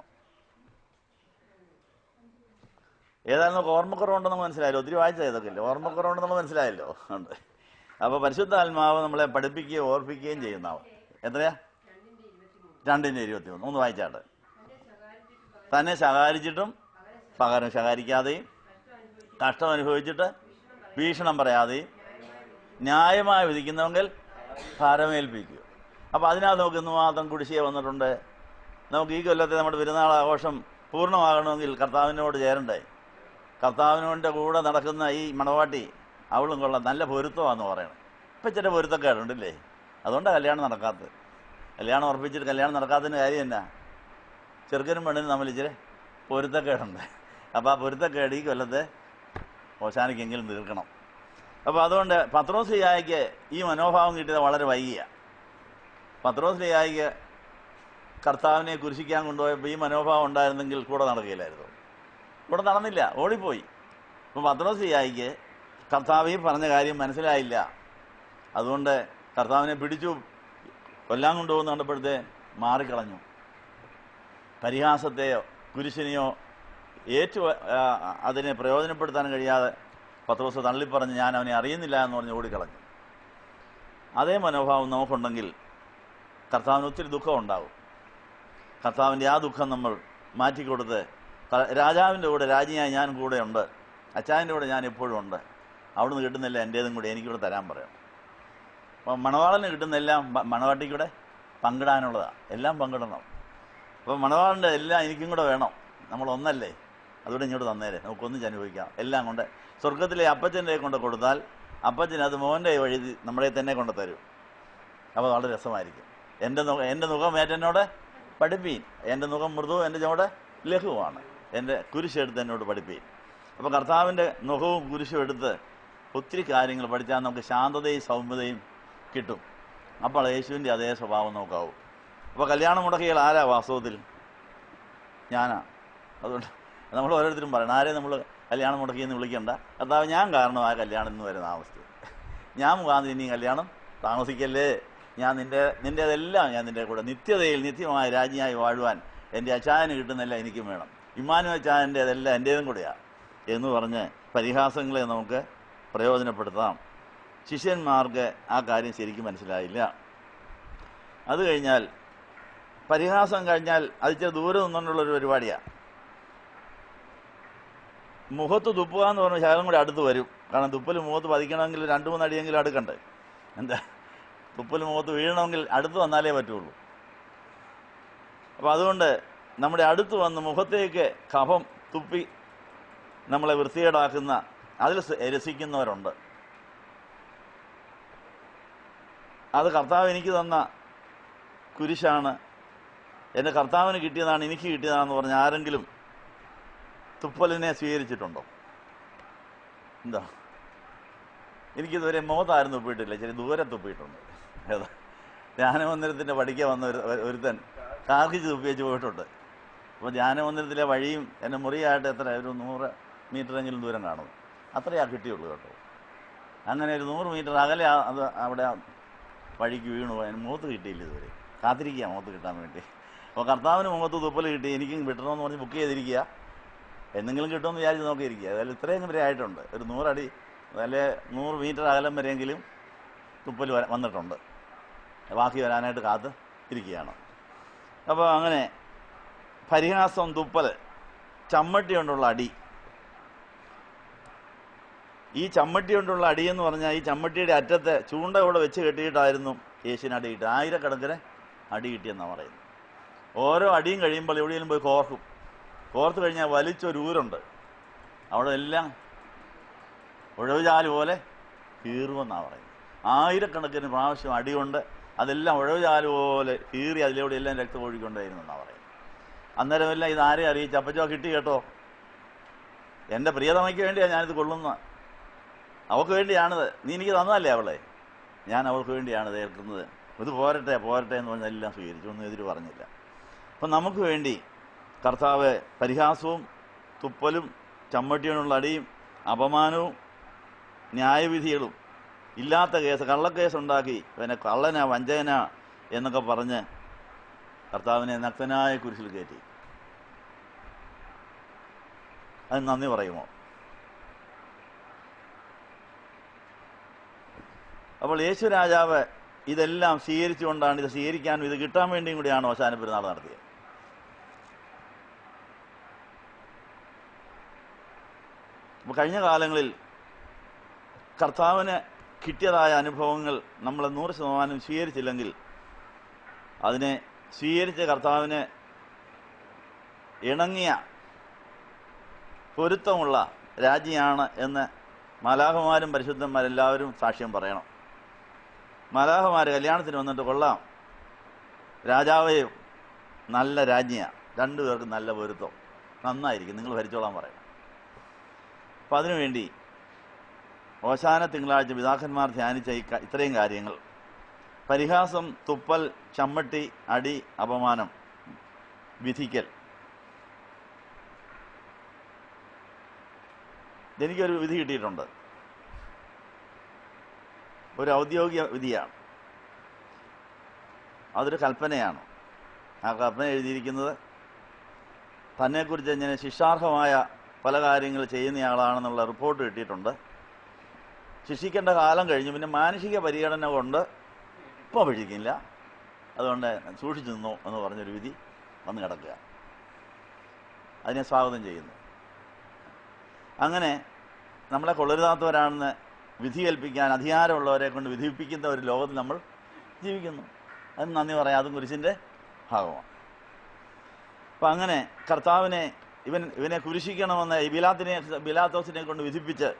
ഏതായാലും ഓർമ്മക്കുറവുണ്ടെന്ന് മനസ്സിലായല്ലോ. ഒത്തിരി വായിച്ച ഇതൊക്കെ ഇല്ലേ? ഓർമ്മക്കുറവുണ്ടെന്ന് മനസ്സിലായല്ലോ. ഉണ്ട്. അപ്പോൾ പരിശുദ്ധാത്മാവ് നമ്മളെ പഠിപ്പിക്കുകയും ഓർപ്പിക്കുകയും ചെയ്യുന്നതാവും. എത്രയാ? 2:21. ഒന്ന് വായിച്ചാട്ട്. തന്നെ ശകാരിച്ചിട്ടും പകരം ശകാരിക്കാതെയും കഷ്ടം അനുഭവിച്ചിട്ട് ഭീഷണം പറയാതെയും ന്യായമായി വിധിക്കുന്നവങ്കിൽ ഭാരമേൽപ്പിക്കുക. അപ്പോൾ അതിനകത്ത് നമുക്ക് ഇന്നുമാത്രം കുടിശ്ശിക വന്നിട്ടുണ്ട്. നമുക്ക് ഈ കൊല്ലത്തെ നമ്മുടെ പെരുന്നാൾ ആഘോഷം പൂർണ്ണമാകണമെങ്കിൽ കർത്താവിനോട് ചേരണ്ടേ? കർത്താവിനോട് കൂടെ നടക്കുന്ന ഈ മണവാട്ടി അവളും കൊള്ളാം, നല്ല പൊരുത്തമാണെന്ന് പറയണം. ഇപ്പം ചില പൊരുത്തക്കേടുണ്ടല്ലേ? അതുകൊണ്ടാണ് കല്യാണം നടക്കാത്തത്. കല്യാണം ഉറപ്പിച്ചിട്ട് കല്യാണം നടക്കാത്തതിന് കാര്യം എന്നാ? ചെറുക്കനും പെണ്ണിനും തമ്മിൽ ഇച്ചിരി പൊരുത്തക്കേടുണ്ട്. അപ്പോൾ ആ പൊരുത്തക്കേട് ഈ കൊല്ലത്തെ ഓശാനയ്ക്കെങ്കിലും തീർക്കണം. അപ്പോൾ അതുകൊണ്ട് പത്രോസ് ലിഹായ്ക്ക് ഈ മനോഭാവം കിട്ടിയത് വളരെ വൈകിയ. പത്രോസ് ലിഹായ്ക്ക് കർത്താവിനെ കുരിശിക്കാൻ കൊണ്ടുപോയപ്പോൾ ഈ മനോഭാവം ഉണ്ടായിരുന്നെങ്കിൽ കൂടെ നടക്കുകയില്ലായിരുന്നു. കൂടെ നടന്നില്ല, ഓടിപ്പോയി. അപ്പോൾ പത്രോസ് ലിഹായ്ക്ക് കർത്താവ് പറഞ്ഞ കാര്യം മനസ്സിലായില്ല. അതുകൊണ്ട് കർത്താവിനെ പിടിച്ചു കൊല്ലാൻ കൊണ്ടുപോകുന്ന കണ്ടപ്പോഴത്തെ മാറിക്കളഞ്ഞു. പരിഹാസത്തെയോ കുരിശിനെയോ അതിനെ പ്രയോജനപ്പെടുത്താൻ കഴിയാതെ പത്രോസ് തള്ളിപ്പറഞ്ഞ് ഞാൻ അവനെ അറിയുന്നില്ല എന്ന് പറഞ്ഞ് ഓടിക്കളഞ്ഞു. അതേ മനോഭാവം നമുക്കുണ്ടെങ്കിൽ കർത്താവിന് ഒത്തിരി ദുഃഖം ഉണ്ടാകും. കർത്താവിൻ്റെ ആ ദുഃഖം നമ്മൾ മാറ്റിക്കൊടുത്ത് രാജാവിൻ്റെ കൂടെ രാജ്ഞിയായി ഞാൻ കൂടെ ഉണ്ട്, അച്ചായൻ്റെ കൂടെ ഞാൻ എപ്പോഴും ഉണ്ട്, അവിടുന്ന് കിട്ടുന്നില്ല എൻ്റേതും കൂടെ എനിക്കൂടെ തരാൻ പറയണം. അപ്പം മണവാളന് കിട്ടുന്നെല്ലാം മണവാട്ടിക്കൂടെ പങ്കിടാനുള്ളതാണ്. എല്ലാം പങ്കിടണം. അപ്പം മണവാളൻ്റെ എല്ലാം എനിക്കും കൂടെ വേണം. നമ്മൾ ഒന്നല്ലേ, അതുകൂടെ ഇങ്ങോട്ട് തന്നേരെ, നമുക്കൊന്നിച്ച് അനുഭവിക്കാം. എല്ലാം കൊണ്ട് സ്വർഗത്തിലെ അപ്പച്ചൻ്റെ കൊണ്ട് കൊടുത്താൽ അപ്പച്ചൻ അത് മോൻ്റെ വഴി നമ്മളെ തന്നെ കൊണ്ട് തരും. അപ്പോൾ വളരെ രസമായിരിക്കും. എൻ്റെ മുഖം ഏറ്റെന്നോട് പഠിപ്പീൻ, എൻ്റെ മുഖം മൃദുവും എൻ്റെ ചുവട് ലഘുവാണ്, എൻ്റെ കുരിശെടുത്ത് എന്നോട് പഠിപ്പീൻ. അപ്പോൾ കർത്താവിൻ്റെ മുഖവും കുരിശും എടുത്ത് ഒത്തിരി കാര്യങ്ങൾ പഠിച്ചാൽ നമുക്ക് ശാന്തതയും സൗമ്യതയും കിട്ടും. അപ്പോൾ യേശുവിൻ്റെ അതേ സ്വഭാവം നോക്കാവും. അപ്പോൾ കല്യാണം മുടക്കിയാൽ ആരാ വാസ്തവത്തിൽ? ഞാനാ. അതുകൊണ്ട് നമ്മൾ ഓരോരുത്തരും പറയണം, ആരെയും നമ്മൾ കല്യാണം മുടക്കിയെന്ന് വിളിക്കണ്ട. കർത്താവ് ഞാൻ കാരണം ആ കല്യാണം ഇന്ന് വരെ താമസിച്ചു, ഞാൻ മുഖാന്തരം ഇനി കല്യാണം താമസിക്കല്ലേ, ഞാൻ നിൻ്റേതെല്ലാം ഞാൻ നിൻ്റെ കൂടെ നിത്യതയിൽ നിത്യമായ രാജ്ഞിയായി വാഴുവാൻ എൻ്റെ അച്ചായന് കിട്ടുന്നില്ല എനിക്കും വേണം, ഇമ്മാനുവൽ അച്ചായൻ്റേതെല്ലാം എൻ്റേതും കൂടെയാണ് എന്ന് പറഞ്ഞ് പരിഹാസങ്ങളെ നമുക്ക് പ്രയോജനപ്പെടുത്താം. ശിഷ്യന്മാർക്ക് ആ കാര്യം ശരിക്കും മനസ്സിലായില്ല. അത് കഴിഞ്ഞാൽ പരിഹാസം കഴിഞ്ഞാൽ അത് ഇച്ചിരി ദൂരെ നിന്നുകൊണ്ടുള്ളൊരു പരിപാടിയാണ്. മുഖത്ത് തുപ്പുക എന്ന് പറഞ്ഞ ശകലം കൂടി അടുത്ത് വരും. കാരണം തുപ്പൽ മുഖത്ത് പതിക്കണമെങ്കിൽ 2-3 അടിയെങ്കിലും അടുക്കണ്ടേ. എന്താ, തുപ്പൽ മുഖത്ത് വീഴണമെങ്കിൽ അടുത്ത് വന്നാലേ പറ്റുള്ളൂ. അപ്പോൾ അതുകൊണ്ട് നമ്മുടെ അടുത്ത് വന്ന് മുഖത്തേക്ക് കഫം തുപ്പി നമ്മളെ വൃത്തികേടാക്കുന്ന അതിൽ രസിക്കുന്നവരുണ്ട്. അത് കർത്താവ് എനിക്ക് തന്ന കുരിശാണ്, എൻ്റെ കർത്താവിന് കിട്ടിയതാണ് എനിക്ക് കിട്ടിയതാണെന്ന് പറഞ്ഞ് ആരെങ്കിലും തുപ്പലിനെ സ്വീകരിച്ചിട്ടുണ്ടോ? എന്താ, എനിക്കിതുവരെ മുഖത്താരും തുപ്പിയിട്ടില്ല, ഇച്ചിരി ദൂരെ തുപ്പിയിട്ടുണ്ട്. ഏതാ ധ്യാനമന്ദിരത്തിൻ്റെ പഠിക്കാൻ വന്ന ഒരുത്തൻ കാർക്കിച്ച് തുപ്പിച്ച് പോയിട്ടുണ്ട്. അപ്പോൾ ധ്യാനമന്ദിരത്തിലെ വഴിയും എൻ്റെ മുറിയായിട്ട് എത്ര ഒരു 100 മീറ്ററെങ്കിലും ദൂരം കാണും, അത്രയാ കിട്ടിയുള്ളൂ കേട്ടോ. അങ്ങനെ ഒരു 100 മീറ്റർ അകലെ അത് അവിടെ വഴിക്ക് വീണു പോയി. അതിന് മുഖത്ത് കിട്ടിയില്ല ഇതുവരെ, കാത്തിരിക്കുക മുഖത്ത് കിട്ടാൻ വേണ്ടി. അപ്പോൾ കർത്താവിന് മുഖത്ത് തുപ്പൽ കിട്ടി, എനിക്കും കിട്ടണമെന്ന് പറഞ്ഞ് ബുക്ക് ചെയ്തിരിക്കുക, എന്തെങ്കിലും കിട്ടുമെന്ന് വിചാരിച്ച് നോക്കിയിരിക്കുക. അതായത് ഇത്രയും വരെ ആയിട്ടുണ്ട്, ഒരു 100 അടി അല്ലെ 100 മീറ്റർ അകലം വരെയെങ്കിലും തുപ്പൽ വന്നിട്ടുണ്ട്. ബാക്കി വരാനായിട്ട് കാത്ത് ഇരിക്കുകയാണ്. അപ്പോൾ അങ്ങനെ പരിഹാസം, തുപ്പൽ, ചമ്മട്ടി കൊണ്ടുള്ള അടി. ഈ ചമ്മട്ടി കൊണ്ടുള്ള അടിയെന്ന് പറഞ്ഞാൽ ഈ ചമ്മട്ടിയുടെ അറ്റത്തെ ചൂണ്ട കൂടെ വെച്ച് കെട്ടിയിട്ടായിരുന്നു യേശുവിന് അടി കിട്ടുക. ആയിരക്കണക്കിന് അടി കിട്ടിയെന്നാണ് പറയുന്നത്. ഓരോ അടിയും കഴിയുമ്പോൾ എവിടെയെങ്കിലും പോയി കോർക്കും. കോർത്ത് കഴിഞ്ഞാൽ വലിച്ചൊരൂരുണ്ട്, അവിടെ എല്ലാം ഉഴവുചാല് പോലെ കീറുമെന്നാണ് പറയുന്നത്. ആയിരക്കണക്കിന് പ്രാവശ്യം അടികൊണ്ട് അതെല്ലാം ഉഴവുചാല് പോലെ കീറി അതിലൂടെ എല്ലാം രക്തം ഒഴുകിക്കൊണ്ടായിരുന്നെന്നാണ് പറയുന്നത്. അന്നേരമെല്ലാം ഇതാരെ അറിയിച്ച്, അപ്പച്ചോ കിട്ടി കേട്ടോ, എൻ്റെ പ്രിയതമയ്ക്ക് വേണ്ടിയാണ് ഞാനിത് കൊള്ളുന്നത്, അവൾക്ക് വേണ്ടിയാണിത്, നീ എനിക്ക് തന്നതല്ലേ അവളെ, ഞാൻ അവൾക്ക് വേണ്ടിയാണിത് ഏൽക്കുന്നത്, ഇത് പോരട്ടെ പോരട്ടെ എന്ന് പറഞ്ഞാൽ എല്ലാം സ്വീകരിച്ചു, ഒന്നും എതിര് പറഞ്ഞില്ല. അപ്പം നമുക്ക് വേണ്ടി കർത്താവ് പരിഹാസവും തുപ്പലും ചമ്മട്ടിയോടുള്ള അടിയും അപമാനവും ന്യായവിധികളും ഇല്ലാത്ത കേസ്, കള്ളക്കേസ് ഉണ്ടാക്കി പിന്നെ കള്ളന വഞ്ചകന എന്നൊക്കെ പറഞ്ഞ് കർത്താവിനെ നഗ്നനായ കുരിശിൽ കയറ്റി. അത് നന്ദി പറയുമോ? അപ്പോൾ യേശു രാജാവ് ഇതെല്ലാം സ്വീകരിച്ചുകൊണ്ടാണ്, ഇത് സ്വീകരിക്കാനും ഇത് കിട്ടാൻ വേണ്ടിയും കൂടിയാണ് അവസാന പെരുന്നാൾ നടത്തിയത്. അപ്പോൾ കഴിഞ്ഞ കാലങ്ങളിൽ കർത്താവിന് കിട്ടിയതായ അനുഭവങ്ങൾ നമ്മൾ 100% സ്വീകരിച്ചില്ലെങ്കിൽ അതിനെ സ്വീകരിച്ച കർത്താവിന് ഇണങ്ങിയ പൊരുത്തമുള്ള രാജ്ഞിയാണ് എന്ന് മാലാഖമാരും പരിശുദ്ധന്മാരെല്ലാവരും സാക്ഷ്യം പറയണം. മാലാഖമാർ കല്യാണത്തിന് വന്നിട്ട് കൊള്ളാം, രാജാവേയും നല്ല രാജ്ഞിയാണ്, രണ്ടുപേർക്കും നല്ല പൊരുത്തം, നന്നായിരിക്കും, നിങ്ങൾ ഭരിച്ചോളാൻ പറയണം. അപ്പം അതിനുവേണ്ടി ഓശാന തിങ്കളാഴ്ച പിതാക്കന്മാർ ധ്യാനിച്ച ഇത്രയും കാര്യങ്ങൾ: പരിഹാസം, തുപ്പൽ, ചമ്മട്ടി, അടി, അപമാനം, വിധിക്കൽ. എനിക്കൊരു വിധി കിട്ടിയിട്ടുണ്ട്, ഒരു ഔദ്യോഗിക വിധിയാണ്, അതൊരു കൽപ്പനയാണ്. ആ കൽപ്പന എഴുതിയിരിക്കുന്നത് തന്നെക്കുറിച്ച് ഇങ്ങനെ ശിക്ഷാർഹമായ പല കാര്യങ്ങൾ ചെയ്യുന്നയാളാണെന്നുള്ള റിപ്പോർട്ട് കിട്ടിയിട്ടുണ്ട്. ശിക്ഷിക്കേണ്ട കാലം കഴിഞ്ഞു, പിന്നെ മാനുഷിക പരിഗണന കൊണ്ട് ഇപ്പോൾ പിടിക്കില്ല, അതുകൊണ്ട് സൂക്ഷിച്ചു നിന്നു എന്ന് പറഞ്ഞൊരു വിധി വന്ന് കിടക്കുക. അതിനെ സ്വാഗതം ചെയ്യുന്നു. അങ്ങനെ നമ്മളെ കൊള്ളരുതാത്തവരാണെന്ന് വിധി കൽപ്പിക്കാൻ അധികാരമുള്ളവരെ കൊണ്ട് വിധിപ്പിക്കുന്ന ഒരു ലോകത്തിൽ നമ്മൾ ജീവിക്കുന്നു. അതിന് നന്ദി പറയാം, അതും കുരിശിൻ്റെ ഭാഗമാണ്. അപ്പം അങ്ങനെ കർത്താവിനെ ഇവനെ കുരിശിക്കണമെന്ന് ബിലാത്തോസിനെ കൊണ്ട് വിധിപ്പിച്ച്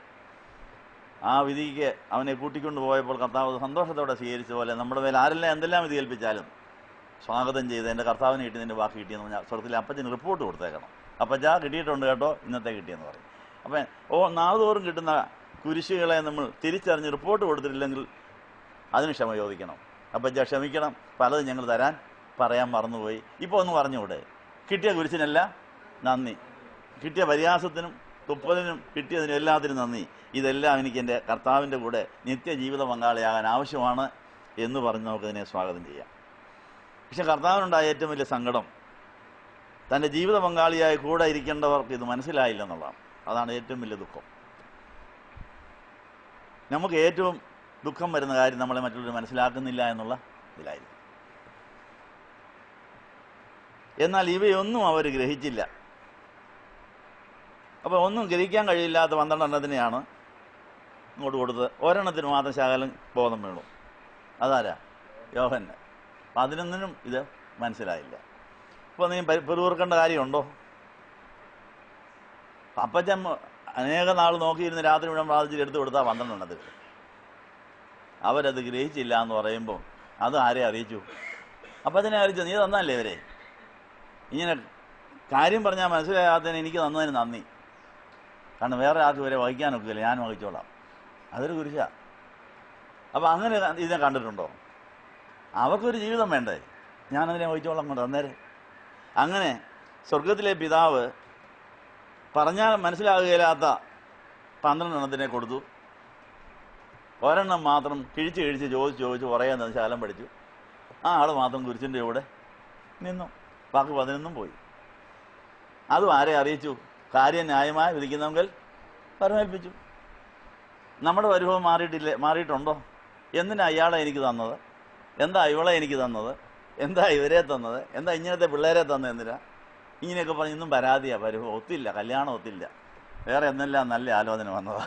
ആ വിധിക്ക് അവനെ കൂട്ടിക്കൊണ്ടു പോയപ്പോൾ കർത്താവ് സന്തോഷത്തോടെ സ്വീകരിച്ച പോലെ നമ്മുടെ മേൽ ആരെല്ലാം എന്തെല്ലാം വിധി കൽപ്പിച്ചാലും സ്വാഗതം ചെയ്ത് എൻ്റെ കർത്താവിന് കിട്ടിയതിൻ്റെ ബാക്കി കിട്ടിയെന്ന് പറഞ്ഞാൽ സ്വർഗത്തിലെ അപ്പച്ചന് റിപ്പോർട്ട് കൊടുത്തേക്കണം. അപ്പച്ചാ കിട്ടിയിട്ടുണ്ട് കേട്ടോ, ഇന്നത്തെ കിട്ടിയെന്ന് പറയും. അപ്പം നാളുതോറും കിട്ടുന്ന കുരിശുകളെ നമ്മൾ തിരിച്ചറിഞ്ഞ് റിപ്പോർട്ട് കൊടുത്തിട്ടില്ലെങ്കിൽ അതിന് ക്ഷമ ചോദിക്കണം. അപ്പച്ചാ ക്ഷമിക്കണം, പലതും ഞങ്ങൾ തരാൻ പറയാൻ മറന്നുപോയി, ഇപ്പോൾ ഒന്ന് പറഞ്ഞുകൂടെ? കിട്ടിയ കുരിശിനെല്ലാം നന്ദി, കിട്ടിയ പരിഹാസത്തിനും തുപ്പലിനും കിട്ടിയതിനും എല്ലാത്തിനും നന്ദി, ഇതെല്ലാം എനിക്ക് എൻ്റെ കർത്താവിൻ്റെ കൂടെ നിത്യജീവിത പങ്കാളിയാകാൻ ആവശ്യമാണ് എന്ന് പറഞ്ഞ് നമുക്കതിനെ സ്വാഗതം ചെയ്യാം. പക്ഷെ കർത്താവിനുണ്ടായ ഏറ്റവും വലിയ സങ്കടം തൻ്റെ ജീവിത പങ്കാളിയായി കൂടെ ഇരിക്കേണ്ടവർക്ക് ഇത് മനസ്സിലായില്ലെന്നുള്ളതാണ്. അതാണ് ഏറ്റവും വലിയ ദുഃഖം. നമുക്ക് ഏറ്റവും ദുഃഖം വരുന്ന കാര്യം നമ്മളെ മറ്റുള്ളവർ മനസ്സിലാക്കുന്നില്ല എന്നുള്ള ഇതിലായിരുന്നു. എന്നാൽ ഇവയൊന്നും അവർ ഗ്രഹിച്ചില്ല. അപ്പോൾ ഒന്നും ഗ്രഹിക്കാൻ കഴിയില്ലാത്ത 12 എണ്ണത്തിനെയാണ് ഇങ്ങോട്ട് കൊടുത്തത്. ഒരെണ്ണത്തിന് മാത്രം ശകലം ബോധം വീണു. അതാരാ? യോഹന്നാൻ. 11നും ഇത് മനസ്സിലായില്ല. അപ്പോൾ നീ പെറുവിറുക്കേണ്ട കാര്യമുണ്ടോ? അപ്പച്ചൻ അനേക നാൾ നോക്കിയിരുന്ന് രാത്രി മുഴുവൻ പ്രാർത്ഥിച്ചിട്ട് എടുത്തു കൊടുത്താൽ 12 എണ്ണത്തിൽ. അവരത് ഗ്രഹിച്ചില്ല എന്ന് പറയുമ്പോൾ അത് ആരെ അറിയിച്ചു? അപ്പം അതിനെ അറിയിച്ചു, നീ തന്നല്ലേ ഇവരെ. ഇങ്ങനെ കാര്യം പറഞ്ഞാൽ മനസ്സിലാകാത്തതിന് എനിക്ക് തന്നതിന് നന്ദി. കാരണം വേറെ ആർക്ക് ഇവരെ വഹിക്കാനൊക്കില്ല, ഞാൻ വഹിച്ചോളാം. അതൊരു കുരിശാ. അപ്പം അങ്ങനെ ഇതിനെ കണ്ടിട്ടുണ്ടോ? അവർക്കൊരു ജീവിതം വേണ്ടേ? ഞാനതിനെ വഹിച്ചോളാം കൊണ്ട് അന്നേരം. അങ്ങനെ സ്വർഗത്തിലെ പിതാവ് പറഞ്ഞാൽ മനസ്സിലാകുകയില്ലാത്ത 12 എണ്ണത്തിനെ കൊടുത്തു. ഒരെണ്ണം മാത്രം കിഴിച്ച് ചോദിച്ച് കുറേ ശാലം പഠിച്ചു. ആ ആൾ മാത്രം കുരിശിൻ്റെ കൂടെ നിന്നു. ബാക്കി 11 പോയി. അതും ആരെ അറിയിച്ചു? കാര്യം ന്യായമായി വിധിക്കുന്നെങ്കിൽ പരമേൽപ്പിച്ചു. നമ്മുടെ പരിഭവം മാറിയിട്ടുണ്ടോ? എന്തിനാ അയാളെ എനിക്ക് തന്നത്? എന്താ ഇവളെ എനിക്ക് തന്നത്? എന്താ ഇവരെ തന്നത്? എന്താ ഇങ്ങനത്തെ പിള്ളേരെ തന്നത്? എന്തിനാ ഇങ്ങനെയൊക്കെ പറഞ്ഞ് ഇന്നും പരാതിയാണ്. പരിഭവം ഒത്തില്ല, കല്യാണം ഒത്തില്ല, വേറെ എന്തെല്ലാം നല്ല ആലോചന വന്നതാ,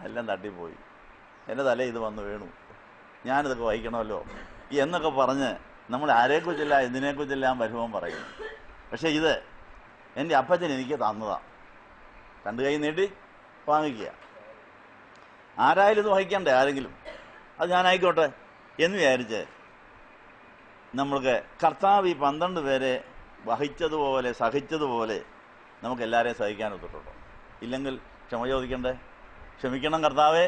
എല്ലാം തട്ടിപ്പോയി, എൻ്റെ തല ഇത് വന്ന് വീണു, ഞാനിതൊക്കെ വഹിക്കണമല്ലോ എന്നൊക്കെ പറഞ്ഞ് നമ്മൾ ആരെക്കുറിച്ചില്ല എന്തിനെക്കുറിച്ചെല്ലാം പരിഭവം പറയും. പക്ഷേ ഇത് എൻ്റെ അപ്പച്ചൻ എനിക്ക് തന്നതാണ്, 2 കൈ നീട്ടി വാങ്ങിക്കുക. ആരായാലും ഇത് വഹിക്കണ്ടേ? ആരെങ്കിലും അത് ഞാനായിക്കോട്ടെ എന്ന് വിചാരിച്ച് നമ്മൾക്ക് കർത്താവ് ഈ 12 പേരെ വഹിച്ചതുപോലെ സഹിച്ചതുപോലെ നമുക്ക് എല്ലാവരെയും സഹിക്കാൻ ഒത്തിട്ടുണ്ടോ? ഇല്ലെങ്കിൽ ക്ഷമ ചോദിക്കണ്ടേ? ക്ഷമിക്കണം കർത്താവേ,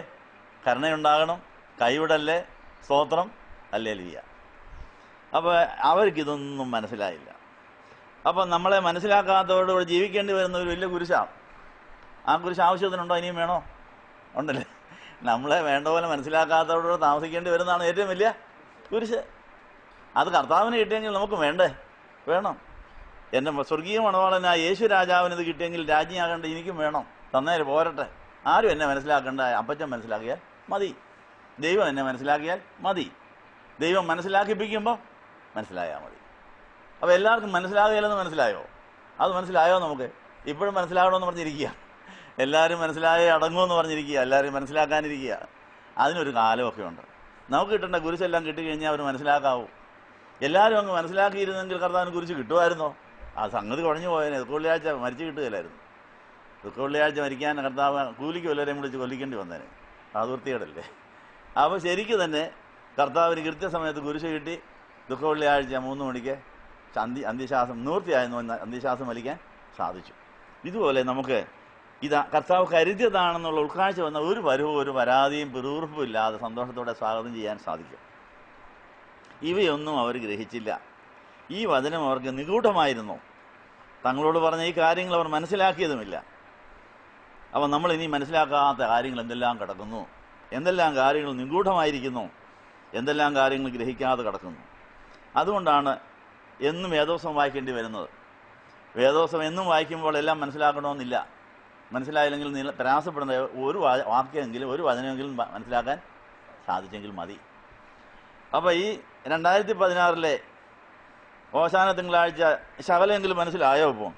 കരുണയുണ്ടാകണം, കൈവിടല്ലേ, സ്തോത്രം, ഹല്ലേലൂയ. അപ്പോൾ അവർക്കിതൊന്നും മനസ്സിലായില്ല. അപ്പം നമ്മളെ മനസ്സിലാക്കാത്തവരോട് ജീവിക്കേണ്ടി വരുന്ന ഒരു വലിയ കുരിശാണ്. ആ കുരിശ് ആവശ്യത്തിനുണ്ടോ? ഇനിയും വേണോ? ഉണ്ടല്ലേ. നമ്മളെ വേണ്ട പോലെ മനസ്സിലാക്കാത്തവരോട് താമസിക്കേണ്ടി വരുന്നതാണ് ഏറ്റവും വലിയ കുരിശ്. അത് കർത്താവിന് കിട്ടിയെങ്കിൽ നമുക്ക് വേണ്ടേ? വേണം. എൻ്റെ സ്വർഗീയ മണവാളനായ യേശു രാജാവിന് ഇത് കിട്ടിയെങ്കിൽ രാജ്ഞിയാകേണ്ട എനിക്കും വേണം. തന്നേര് പോരട്ടെ. ആരും എന്നെ മനസ്സിലാക്കേണ്ട, അപ്പച്ചൻ മനസ്സിലാക്കിയാൽ മതി. ദൈവം എന്നെ മനസ്സിലാക്കിയാൽ മതി. ദൈവം മനസ്സിലാക്കിപ്പിക്കുമ്പോൾ മനസ്സിലായാൽ മതി. അപ്പോൾ എല്ലാവർക്കും മനസ്സിലാകുകയില്ലെന്ന് മനസ്സിലായോ? അത് മനസ്സിലായോ? നമുക്ക് ഇപ്പോഴും മനസ്സിലാകണമെന്ന് പറഞ്ഞിരിക്കുക. എല്ലാവരും മനസ്സിലായേ അടങ്ങുമെന്ന് പറഞ്ഞിരിക്കുക. എല്ലാവരും മനസ്സിലാക്കാനിരിക്കുക. അതിനൊരു കാലമൊക്കെ ഉണ്ട്. നമുക്ക് കിട്ടേണ്ട കുരിശെല്ലാം കിട്ടിക്കഴിഞ്ഞാൽ അവർ മനസ്സിലാക്കാവൂ. എല്ലാവരും അങ്ങ് മനസ്സിലാക്കിയിരുന്നെങ്കിൽ കർത്താവിന് കുരിശ് കിട്ടുമായിരുന്നോ? ആ സംഗതി കുഴഞ്ഞു പോയതിനെ. ദുഃഖവെള്ളിയാഴ്ച മരിച്ചു കിട്ടുകയില്ലായിരുന്നു. ദുഃഖവെള്ളിയാഴ്ച മരിക്കാൻ കർത്താവ് കൂലിക്ക് വല്ലവരെയും വിളിച്ച് കൊല്ലിക്കേണ്ടി വന്നേനെ. അത് വൃത്തികേടല്ലേ? അപ്പോൾ ശരിക്കും തന്നെ കർത്താവിന് കൃത്യസമയത്ത് കുരിശ് കിട്ടി. ദുഃഖവെള്ളിയാഴ്ച 3 മണിക്ക് അന്ത്യശ്വാസം നിവൃത്തിയായിരുന്നു, അന്ത്യശ്വാസം വലിക്കാൻ സാധിച്ചു. ഇതുപോലെ നമുക്ക് ഇതാ കർത്താവ് കരുതിയതാണെന്നുള്ള ഉൾക്കാഴ്ച വന്ന ഒരു പരിവും ഒരു പരാതിയും പിറുപിറുപ്പും ഇല്ലാതെ സന്തോഷത്തോടെ സ്വാഗതം ചെയ്യാൻ സാധിക്കും. ഇവയൊന്നും അവർ ഗ്രഹിച്ചില്ല. ഈ വചനം അവർക്ക് നിഗൂഢമായിരുന്നു. തങ്ങളോട് പറഞ്ഞ ഈ കാര്യങ്ങൾ അവർ മനസ്സിലാക്കിയതുമില്ല. അപ്പം നമ്മൾ ഇനി മനസ്സിലാക്കാത്ത കാര്യങ്ങൾ എന്തെല്ലാം കിടക്കുന്നു, എന്തെല്ലാം കാര്യങ്ങൾ നിഗൂഢമായിരിക്കുന്നു, എന്തെല്ലാം കാര്യങ്ങൾ ഗ്രഹിക്കാതെ കിടക്കുന്നു. അതുകൊണ്ടാണ് എന്നും വേദോത്സവം വായിക്കേണ്ടി വരുന്നത്. വേദോത്സവം എന്നും വായിക്കുമ്പോൾ എല്ലാം മനസ്സിലാക്കണമെന്നില്ല. മനസ്സിലായില്ലെങ്കിൽ പ്രയാസപ്പെടുന്ന ഒരു വാക്യമെങ്കിലും ഒരു വചനമെങ്കിലും മനസ്സിലാക്കാൻ സാധിച്ചെങ്കിൽ മതി. അപ്പോൾ ഈ 2016 ഓശാന തിങ്കളാഴ്ച ശകലെങ്കിലും മനസ്സിലായോ? ഇപ്പോൾ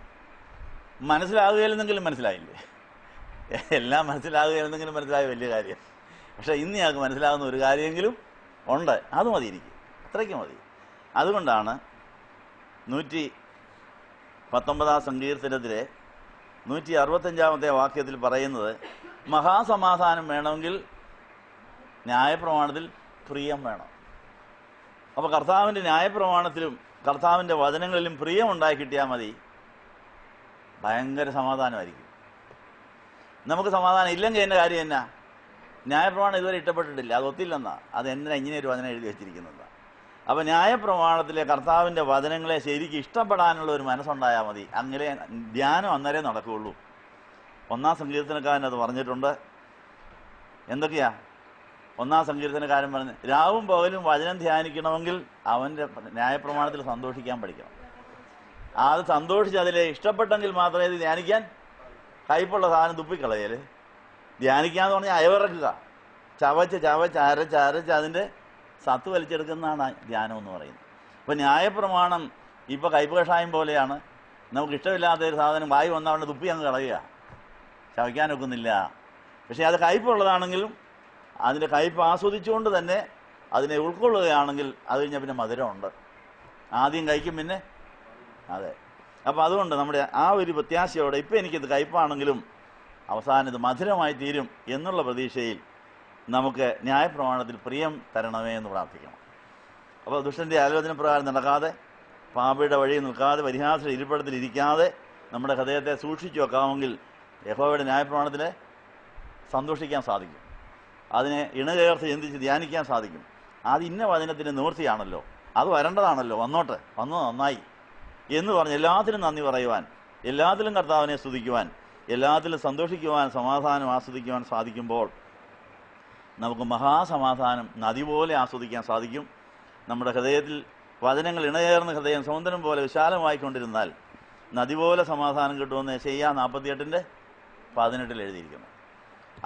മനസ്സിലാകുകയില്ലെന്നെങ്കിലും മനസ്സിലായില്ലേ? എല്ലാം മനസ്സിലാകുകയില്ലെന്നെങ്കിലും മനസ്സിലായ വലിയ കാര്യം. പക്ഷേ ഇന്ന് ഞങ്ങൾക്ക് മനസ്സിലാകുന്ന ഒരു കാര്യമെങ്കിലും ഉണ്ട്. അത് മതി, എനിക്ക് അത്രയ്ക്ക് മതി. അതുകൊണ്ടാണ് 119 സങ്കീർത്തനത്തിലെ 165 വാക്യത്തിൽ പറയുന്നത്, മഹാസമാധാനം വേണമെങ്കിൽ ന്യായപ്രമാണത്തിൽ പ്രിയം വേണം. അപ്പോൾ കർത്താവിൻ്റെ ന്യായപ്രമാണത്തിലും കർത്താവിൻ്റെ വചനങ്ങളിലും പ്രിയമുണ്ടായി കിട്ടിയാൽ മതി, ഭയങ്കര സമാധാനമായിരിക്കും. നമുക്ക് സമാധാനം ഇല്ലെങ്കിൽ എൻ്റെ കാര്യം എന്നാ? ന്യായപ്രമാണം ഇതുവരെ ഇഷ്ടപ്പെട്ടിട്ടില്ല, അത് ഒത്തില്ലെന്നാ. അത് എന്തിനാ ഇങ്ങനെ ഒരു വചനം എഴുതി വെച്ചിരിക്കുന്നത്? അപ്പോൾ ന്യായപ്രമാണത്തിലെ കർത്താവിൻ്റെ വചനങ്ങളെ ശരിക്കും ഇഷ്ടപ്പെടാനുള്ള ഒരു മനസ്സുണ്ടായാൽ മതി. അങ്ങനെ ധ്യാനം അന്നേരം നടക്കുകയുള്ളൂ. 1-ാം സങ്കീർത്തനക്കാരൻ അത് പറഞ്ഞിട്ടുണ്ട്. എന്തൊക്കെയാ 1-ാം സങ്കീർത്തനക്കാരൻ പറഞ്ഞ്, രാവും പകലും വചനം ധ്യാനിക്കണമെങ്കിൽ അവൻ്റെ ന്യായപ്രമാണത്തിൽ സന്തോഷിക്കാൻ പഠിക്കണം. അത് സന്തോഷിച്ച് അതിൽ ഇഷ്ടപ്പെട്ടെങ്കിൽ മാത്രമേ ഇത് ധ്യാനിക്കാൻ. കയ്പുള്ള സാധനം തുപ്പിക്കളയൽ. ധ്യാനിക്കാന്ന് പറഞ്ഞാൽ അയവിറക്കുക, ചവച്ച് അരച്ച് അതിൻ്റെ സത്ത് വലിച്ചെടുക്കുന്നതാണ് ധ്യാനം എന്ന് പറയുന്നത്. അപ്പോൾ ന്യായപ്രമാണം ഇപ്പോൾ കയ്പ് കഷായം പോലെയാണ്. നമുക്ക് ഇഷ്ടമില്ലാത്ത ഒരു സാധനം വായി വന്നാൽ അവിടെ തുപ്പി അങ്ങ് കളയുക, ചവയ്ക്കാനൊക്കുന്നില്ല. പക്ഷേ അത് കയ്പുള്ളതാണെങ്കിലും അതിൻ്റെ കയ്പ് ആസ്വദിച്ചുകൊണ്ട് തന്നെ അതിനെ ഉൾക്കൊള്ളുകയാണെങ്കിൽ അത് കഴിഞ്ഞാൽ പിന്നെ മധുരമുണ്ട്. ആദ്യം കഴിക്കും, പിന്നെ അതെ. അപ്പോൾ അതുകൊണ്ട് നമ്മുടെ ആ ഒരു പ്രത്യാശയോടെ ഇപ്പം എനിക്കിത് കയ്പാണെങ്കിലും അവസാനം ഇത് മധുരമായി തീരും എന്നുള്ള പ്രതീക്ഷയിൽ നമുക്ക് ന്യായപ്രമാണത്തിൽ പ്രിയം തരണമേ എന്ന് പ്രാർത്ഥിക്കണം. അപ്പോൾ ദുഷ്ടൻ്റെ ആലോചന പ്രകാരം നടക്കാതെ, പാപിയുടെ വഴിയിൽ നിൽക്കാതെ, പരിഹാസ ഇരിപ്പിടത്തിൽ ഇരിക്കാതെ നമ്മുടെ ഹൃദയത്തെ സൂക്ഷിച്ചു വെക്കാമെങ്കിൽ യഹോവയുടെ ന്യായപ്രമാണത്തിൽ സന്തോഷിക്കാൻ സാധിക്കും. അതിനെ ഇണകേർത്ത് ചിന്തിച്ച് ധ്യാനിക്കാൻ സാധിക്കും. അത് ഇന്ന വചനത്തിൻ്റെ നിവൃത്തിയാണല്ലോ, അത് വരേണ്ടതാണല്ലോ, വന്നത് നന്നായി എന്ന് പറഞ്ഞ് എല്ലാത്തിലും നന്ദി പറയുവാൻ, എല്ലാത്തിലും കർത്താവിനെ സ്തുതിക്കുവാൻ, എല്ലാത്തിലും സന്തോഷിക്കുവാൻ, സമാധാനം ആസ്വദിക്കുവാൻ സാധിക്കുമ്പോൾ നമുക്ക് മഹാസമാധാനം നദി പോലെ ആസ്വദിക്കാൻ സാധിക്കും. നമ്മുടെ ഹൃദയത്തിൽ വചനങ്ങൾ ഇണചേർന്ന ഹൃദയം സമുദ്രം പോലെ വിശാലമായിക്കൊണ്ടിരുന്നാൽ നദി പോലെ സമാധാനം കിട്ടുമെന്ന് യെശയ്യാ 48:18 എഴുതിയിരിക്കുന്നു.